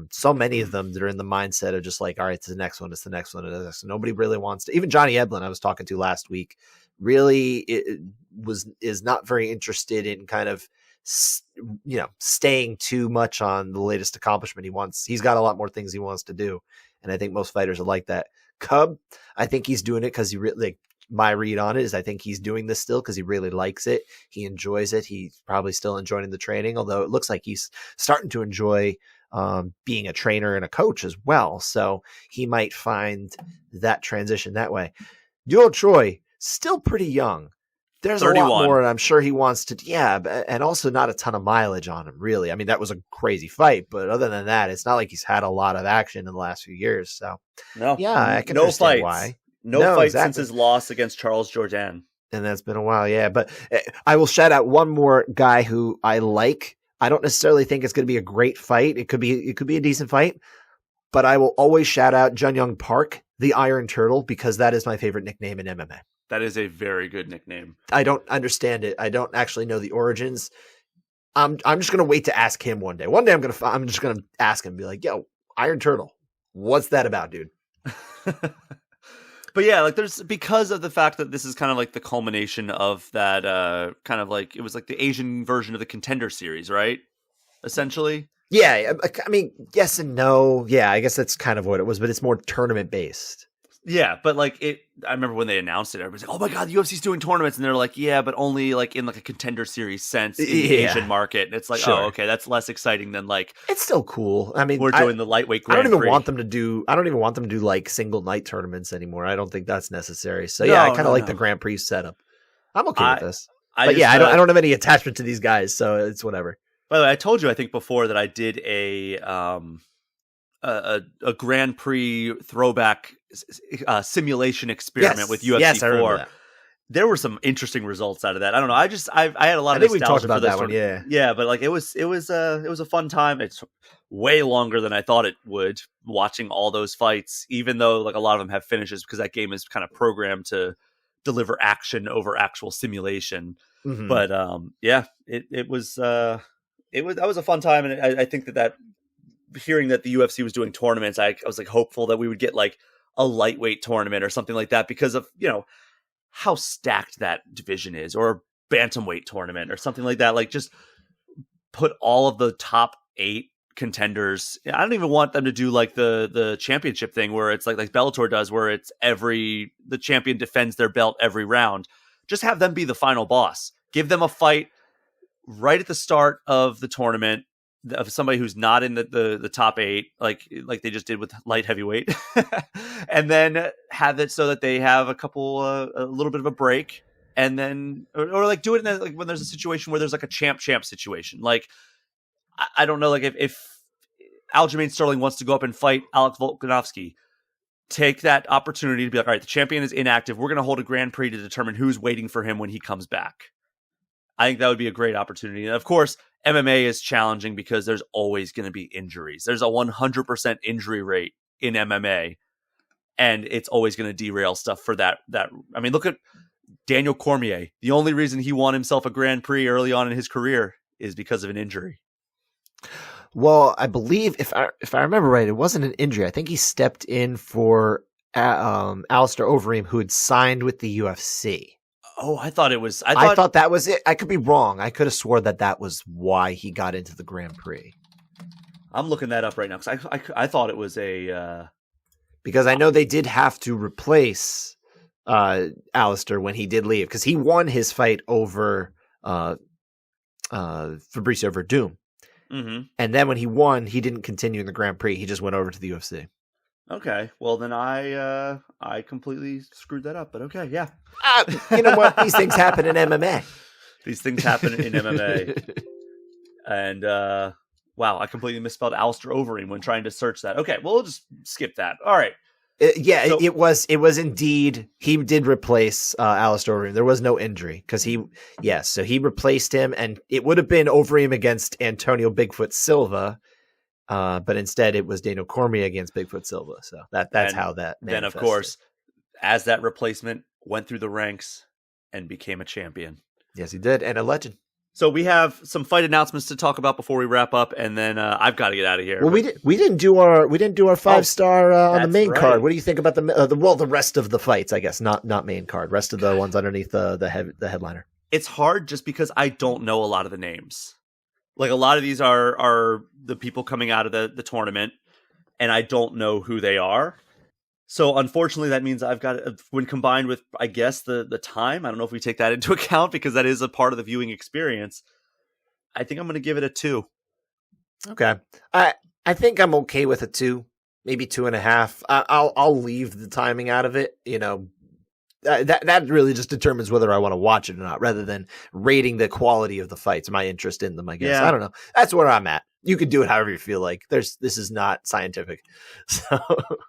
So many of them that are in the mindset of just like, all right, it's the next one. It's the next one. Nobody really wants to, even Johnny Eblen I was talking to last week, really is not very interested in kind of, you know, staying too much on the latest accomplishment. He's got a lot more things he wants to do. And I think most fighters are like that. Cub, I think he's doing it because he really, like, my read on it is I think he's doing this still because he really likes it. He enjoys it. He's probably still enjoying the training, although it looks like he's starting to enjoy being a trainer and a coach as well. So he might find that transition that way. Duho Choi, still pretty young. There's 31. A lot more, and I'm sure he wants to, and also not a ton of mileage on him, really. I mean, that was a crazy fight, but other than that, it's not like he's had a lot of action in the last few years. So, I can understand why. No fight since his loss against Charles Jourdain. And that's been a while, yeah. But I will shout out one more guy who I like. I don't necessarily think it's going to be a great fight. It could be a decent fight, but I will always shout out Jun Young Park, the Iron Turtle, because that is my favorite nickname in MMA. That is a very good nickname. I don't understand it. I don't actually know the origins. I'm just going to wait to ask him one day. One day I'm just going to ask him, be like, yo, Iron Turtle, what's that about, dude? But yeah, like there's, because of the fact that this is kind of like the culmination of that kind of like, it was like the Asian version of the Contender series, right? Essentially. Yeah. I mean, yes and no. Yeah, I guess that's kind of what it was, but it's more tournament based. Yeah, but like I remember when they announced it, everybody's like, "Oh my god, the UFC's doing tournaments," and they're like, "Yeah, but only like in like a Contender series sense in the Asian market." And it's like, oh, okay, that's less exciting than like, it's still cool. I mean, we're doing the lightweight Grand I don't even Prix. want them to do like single night tournaments anymore. I don't think that's necessary. So I kind of like the Grand Prix setup. I'm okay with this. I don't have any attachment to these guys, so it's whatever. By the way, I told you I think before that I did a Grand Prix throwback simulation experiment with UFC 4. There were some interesting results out of that. I don't know. I had a lot of nostalgia. I think we talked about that one. Yeah, but like it was a fun time. It's way longer than I thought it would, watching all those fights, even though like a lot of them have finishes, because that game is kind of programmed to deliver action over actual simulation. Mm-hmm. But that was a fun time, and I think that hearing that the UFC was doing tournaments, I was like hopeful that we would get like a lightweight tournament or something like that, because of, you know, how stacked that division is, or a bantamweight tournament or something like that. Like just put all of the top 8 contenders. I don't even want them to do like the championship thing where it's like Bellator does, where it's the champion defends their belt every round. Just have them be the final boss. Give them a fight right at the start of the tournament of somebody who's not in the top 8, like they just did with light heavyweight, and then have it so that they have a little bit of a break, and then or like do it in like when there's a situation where there's like a champ situation. Like I don't know, like if Aljamain Sterling wants to go up and fight Alex Volkanovski, take that opportunity to be like, all right, the champion is inactive. We're going to hold a Grand Prix to determine who's waiting for him when he comes back. I think that would be a great opportunity. And of course, MMA is challenging because there's always going to be injuries. There's a 100% injury rate in MMA, and it's always going to derail stuff for that. I mean, look at Daniel Cormier. The only reason he won himself a Grand Prix early on in his career is because of an injury. Well, I believe if I remember right, it wasn't an injury. I think he stepped in for Alistair Overeem, who had signed with the UFC. Oh, I thought it was. I thought that was it. I could be wrong. I could have swore that was why he got into the Grand Prix. I'm looking that up right now because I thought it was a. Because I know they did have to replace Alistair when he did leave, because he won his fight over Fabricio Verdum. Mm-hmm. And then when he won, he didn't continue in the Grand Prix. He just went over to the UFC. Okay, well then I completely screwed that up, but okay, yeah. You know what? These things happen in MMA. These things happen in MMA. And wow, I completely misspelled Alistair Overeem when trying to search that. Okay, well we'll just skip that. All right. It was indeed, he did replace Alistair Overeem. There was no injury because so he replaced him, and it would have been Overeem against Antonio Bigfoot Silva, but instead it was Daniel Cormier against Bigfoot Silva. So that's how that manifested. Then of course, as that replacement went through the ranks and became a champion. Yes, he did, and a legend. So we have some fight announcements to talk about before we wrap up, and then I've got to get out of here. Well, we didn't do our 5-star on the main card. What do you think about the rest of the fights? I guess not main card. Rest of the ones underneath the headliner. It's hard just because I don't know a lot of the names. Like a lot of these are the people coming out of the tournament, and I don't know who they are. So unfortunately, that means I've got, when combined with, I guess, the time, I don't know if we take that into account because that is a part of the viewing experience. I think I'm going to give it a 2. Okay. I think I'm okay with a 2, maybe 2.5. I'll leave the timing out of it. You know, that really just determines whether I want to watch it or not, rather than rating the quality of the fights, my interest in them, I guess. Yeah. I don't know. That's where I'm at. You can do it however you feel like. This is not scientific. So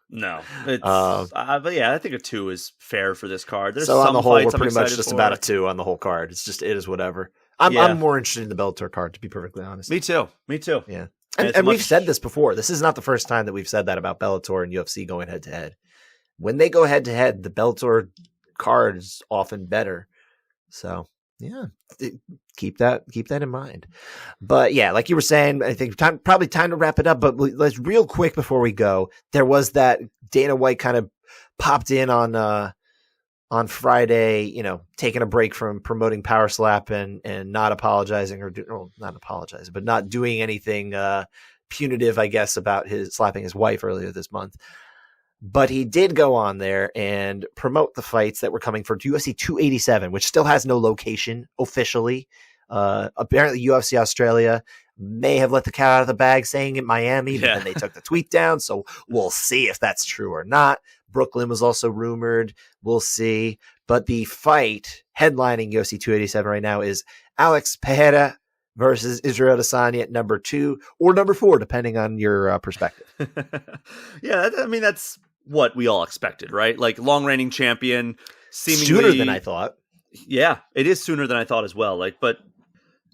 no, it's, but yeah, I think a 2 is fair for this card. There's so on the whole, we're pretty much just about a 2 on the whole card. It's just, it is whatever. I'm more interested in the Bellator card, to be perfectly honest. Me too. Yeah. And we've said this before. This is not the first time that we've said that about Bellator and UFC going head to head. When they go head to head, the Bellator card is often better. So yeah, keep that in mind. But yeah, like you were saying, I think probably time to wrap it up. But let's real quick before we go. There was that Dana White kind of popped in on Friday, you know, taking a break from promoting Power Slap and not apologizing not apologizing, but not doing anything punitive, I guess, about his slapping his wife earlier this month. But he did go on there and promote the fights that were coming for UFC 287, which still has no location officially. Apparently UFC Australia may have let the cat out of the bag saying in Miami, but then they took the tweet down. So we'll see if that's true or not. Brooklyn was also rumored. We'll see. But the fight headlining UFC 287 right now is Alex Pereira versus Israel Adesanya at number 2 or number 4, depending on your perspective. Yeah, I mean, that's what we all expected, right? Like long reigning champion, seemingly sooner than I thought. Yeah, it is sooner than I thought as well. Like, but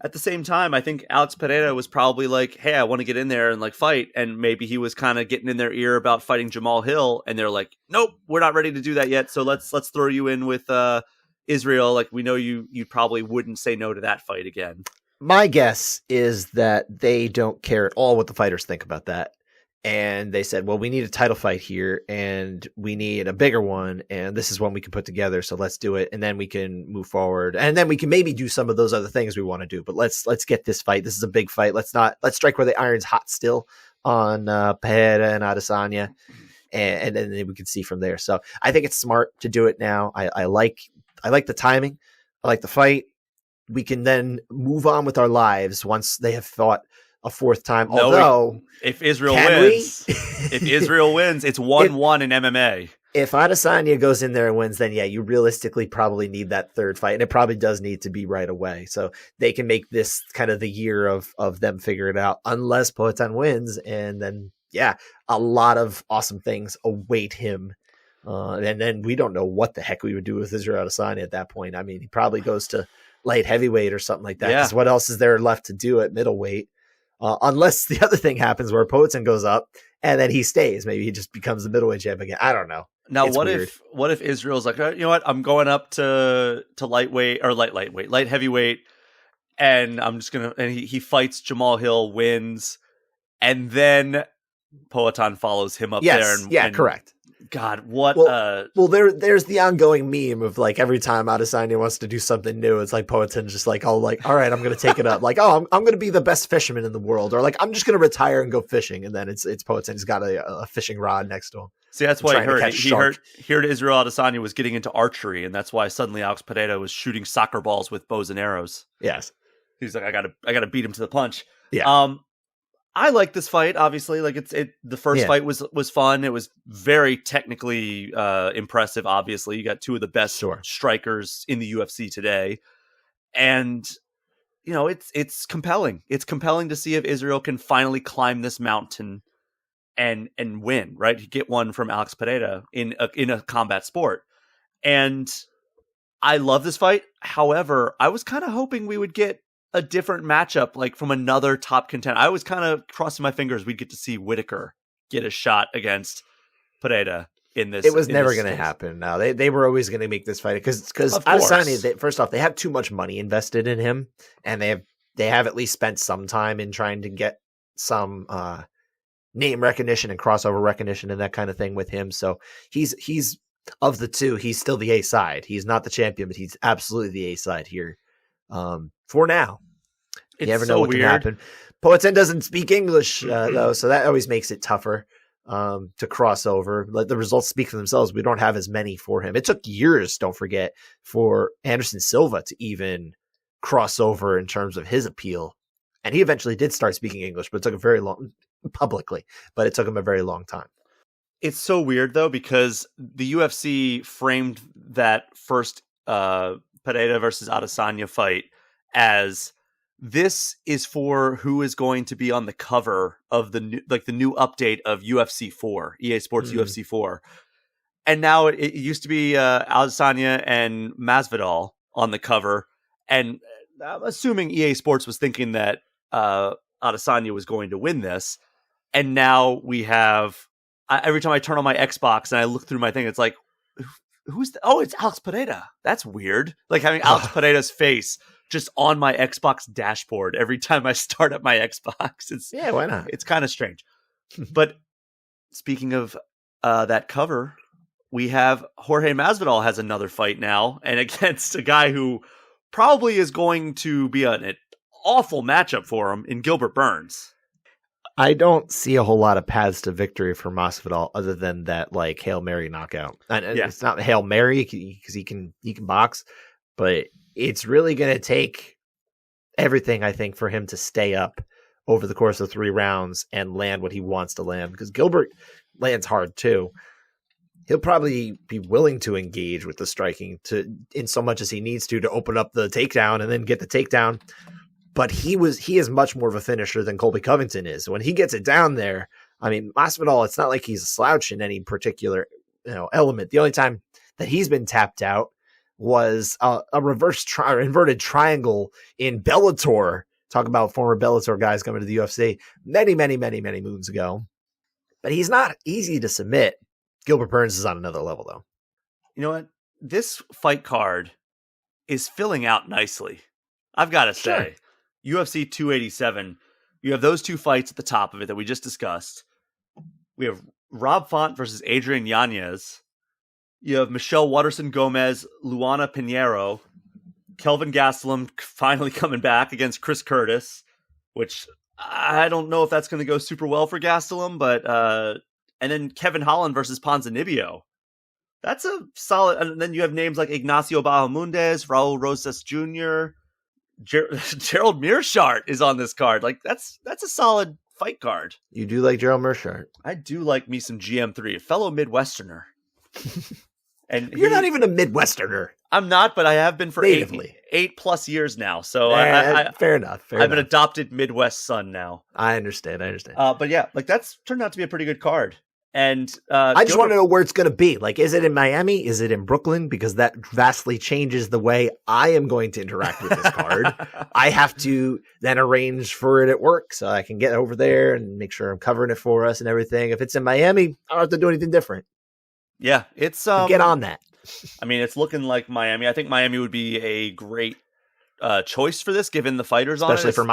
at the same time, I think Alex Pereira was probably like, hey, I want to get in there and like fight. And maybe he was kind of getting in their ear about fighting Jamal Hill. And they're like, nope, we're not ready to do that yet. So let's throw you in with Israel. Like, we know you probably wouldn't say no to that fight again. My guess is that they don't care at all what the fighters think about that. And they said, well, we need a title fight here and we need a bigger one. And this is one we can put together. So let's do it. And then we can move forward. And then we can maybe do some of those other things we want to do. But let's get this fight. This is a big fight. Let's strike where the iron's hot still on Pereira and Adesanya. And then we can see from there. So I think it's smart to do it now. I like the timing. I like the fight. We can then move on with our lives once they have fought a fourth time. Although, if Israel wins, it's 1-1 in MMA. If Adesanya goes in there and wins, then yeah, you realistically probably need that third fight, and it probably does need to be right away. So they can make this kind of the year of them figure it out, unless Poatan wins, and then yeah, a lot of awesome things await him. And then we don't know what the heck we would do with Israel Adesanya at that point. I mean, he probably goes to light heavyweight or something like that. Because what else is there left to do at middleweight? Unless the other thing happens where Poatan goes up and then he stays. Maybe he just becomes the middleweight champ again. I don't know. Now, what if Israel's like, you know what? I'm going up to lightweight or light heavyweight, and I'm just gonna. And he fights Jamal Hill, wins, and then Poatan follows him up there. And Correct. God, what? Well, there's the ongoing meme of like every time Adesanya wants to do something new, it's like Poatan's just like, all right, I'm going to take it up. Like, oh, I'm going to be the best fisherman in the world, or like I'm just going to retire and go fishing, and then it's Poatan. He's got a fishing rod next to him. See, that's why he heard Israel Adesanya was getting into archery, and that's why suddenly Alex Pereira was shooting soccer balls with bows and arrows. Yes, he's like, I gotta beat him to the punch. Yeah. I like this fight. Obviously, like the first fight was fun. It was very technically impressive. Obviously, you got two of the best strikers in the UFC today, and you know it's compelling. It's compelling to see if Israel can finally climb this mountain and win. Right, get one from Alex Pereira in a combat sport, and I love this fight. However, I was kind of hoping we would get a different matchup, like from another top contender. I was kind of crossing my fingers we'd get to see Whitaker get a shot against Pereira in this. It was never going to happen. No, they were always going to make this fight because Adesanya, first off, they have too much money invested in him, and they have at least spent some time in trying to get some name recognition and crossover recognition and that kind of thing with him. So he's of the two, he's still the A side. He's not the champion, but he's absolutely the A side here. For now, you never know what can happen. Poatan doesn't speak English though, so that always makes it tougher to cross over. Let the results speak for themselves. We don't have as many for him. It took years, don't forget, for Anderson Silva to even cross over in terms of his appeal, and he eventually did start speaking English, but it took a very long publicly. But it took him a very long time. It's so weird though because the UFC framed that first Pereira versus Adesanya fight as this is for who is going to be on the cover of the new update of UFC 4, EA Sports UFC 4. And now it used to be Adesanya and Masvidal on the cover. And I'm assuming EA Sports was thinking that Adesanya was going to win this. And now we have, every time I turn on my Xbox and I look through my thing, it's like, it's Alex Pereira. That's weird. Like having Alex Pereira's face just on my Xbox dashboard every time I start up my Xbox. Why not? It's kind of strange. But speaking of that cover, we have Jorge Masvidal has another fight now, and against a guy who probably is going to be an awful matchup for him in Gilbert Burns. I don't see a whole lot of paths to victory for Masvidal other than that like Hail Mary knockout. And it's not Hail Mary because he can box, but it's really going to take everything, I think, for him to stay up over the course of 3 rounds and land what he wants to land, because Gilbert lands hard too. He'll probably be willing to engage with the striking in so much as he needs to open up the takedown and then get the takedown. But he is much more of a finisher than Colby Covington is. When he gets it down there, I mean, Masvidal, it's not like he's a slouch in any particular element. The only time that he's been tapped out was a reverse inverted triangle in Bellator. Talk about former Bellator guys coming to the UFC many, many, many, many moons ago. But he's not easy to submit. Gilbert Burns is on another level, though. You know what? This fight card is filling out nicely. I've got to say. UFC 287, you have those 2 fights at the top of it that we just discussed. We have Rob Font versus Adrian Yanez. You have Michelle Watterson Gomez, Luana Pinheiro, Kelvin Gastelum finally coming back against Chris Curtis, which I don't know if that's going to go super well for Gastelum, but and then Kevin Holland versus Ponzinibbio. That's a solid. And then you have names like Ignacio Bahamundes, Raul Rosas Jr., Gerald Mearshart is on this card. Like that's a solid fight card. You do like Gerald Mearshart. I do like me some GM3, a fellow Midwesterner. And you're not even a Midwesterner. I'm not, but I have been for natively 8+ years now. So fair enough. I'm an adopted Midwest son now. I understand. But yeah, like that's turned out to be a pretty good card. And I just want to know where it's going to be. Like, is it in Miami? Is it in Brooklyn? Because that vastly changes the way I am going to interact with this card. I have to then arrange for it at work so I can get over there and make sure I'm covering it for us and everything. If it's in Miami, I don't have to do anything different. Yeah, it's get on that. I mean, it's looking like Miami. I think Miami would be a great choice for this, given the fighters on it. Especially for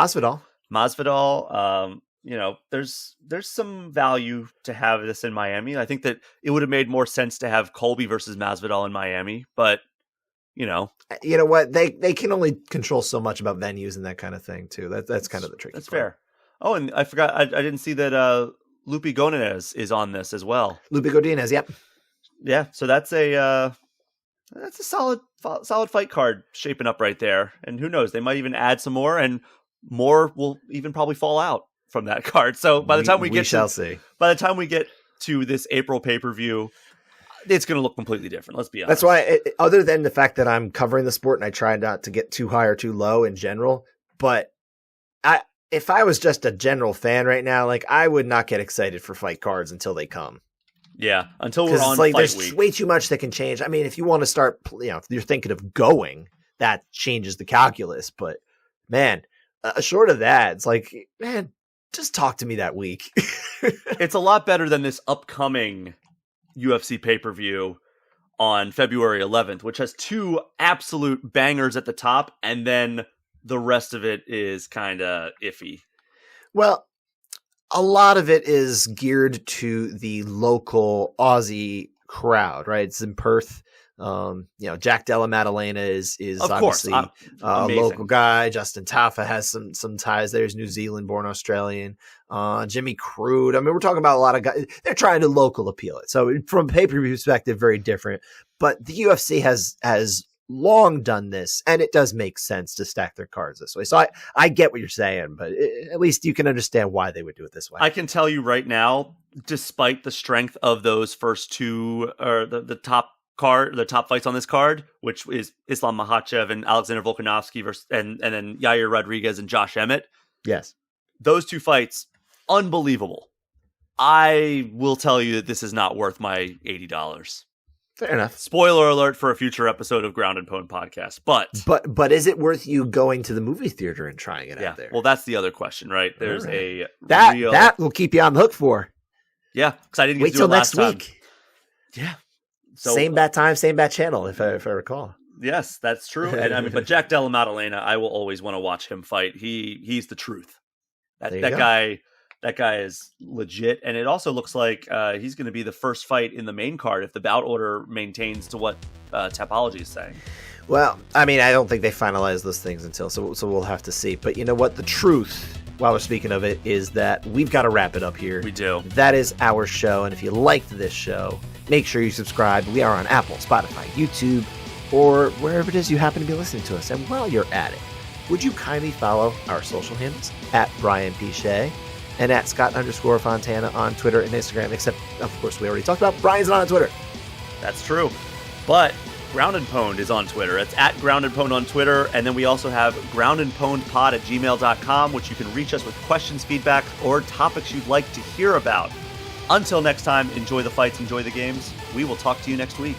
Masvidal. You know, there's some value to have this in Miami. I think that it would have made more sense to have Colby versus Masvidal in Miami, but you know what, they can only control so much about venues and that kind of thing too. That's kind of the tricky. That's part. Fair. Oh, and I forgot, I didn't see that Lupe Godinez is on this as well. Lupe Godinez, yep. Yeah, so that's a solid fight card shaping up right there. And who knows, they might even add some more, and more will even probably fall out from that card. So by the time we get to this April pay-per-view, it's going to look completely different. Let's be honest. That's why, other than the fact that I'm covering the sport and I try not to get too high or too low in general, but if I was just a general fan right now, like I would not get excited for fight cards until they come. Yeah, until we're on like, fight there's week. Way too much that can change. I mean, if you want to start, if you're thinking of going, that changes the calculus. But man, short of that, it's like, man, just talk to me that week. It's a lot better than this upcoming UFC pay-per-view on February 11th, which has 2 absolute bangers at the top, and then the rest of it is kind of iffy. Well, a lot of it is geared to the local Aussie crowd, right? It's in Perth. Jack Della Maddalena is of obviously a local guy. Justin Taffa has some ties there. He's New Zealand born Australian. Jimmy Crude. I mean, we're talking about a lot of guys. They're trying to local appeal it. So from a pay-per-view perspective, very different. But the UFC has long done this, and it does make sense to stack their cards this way. So I get what you're saying, but at least you can understand why they would do it this way. I can tell you right now, despite the strength of those first 2, or the top fights on this card, which is Islam Makhachev and Alexander Volkanovski versus and then Yair Rodriguez and Josh Emmett. Yes, those 2 fights, unbelievable. I will tell you that this is not worth my $80. Fair enough. Spoiler alert for a future episode of Ground and Pound podcast. But is it worth you going to the movie theater and trying it out there? Well, that's the other question, right? There's that will keep you on the hook for. Yeah, because I didn't wait till next week. Yeah, so, same bat time, same bat channel, if I recall. Yes, that's true. And I mean, but Jack Della Maddalena, I will always want to watch him fight. He's the truth. That guy is legit, and it also looks like he's going to be the first fight in the main card if the bout order maintains to what Tapology is saying. Well, I mean, I don't think they finalize those things until, so we'll have to see. But you know what? The truth, while we're speaking of it, is that we've got to wrap it up here. We do. That is our show, and if you liked this show, make sure you subscribe. We are on Apple, Spotify, YouTube, or wherever it is you happen to be listening to us. And while you're at it, would you kindly follow our social handles at Brian P. Shea and at Scott_Fontana on Twitter and Instagram, except, of course, we already talked about Brian's not on Twitter. That's true. But Ground and Pwned is on Twitter. It's at Ground and Pwned on Twitter. And then we also have groundandpwnedpod@gmail.com, which you can reach us with questions, feedback, or topics you'd like to hear about. Until next time, enjoy the fights, enjoy the games. We will talk to you next week.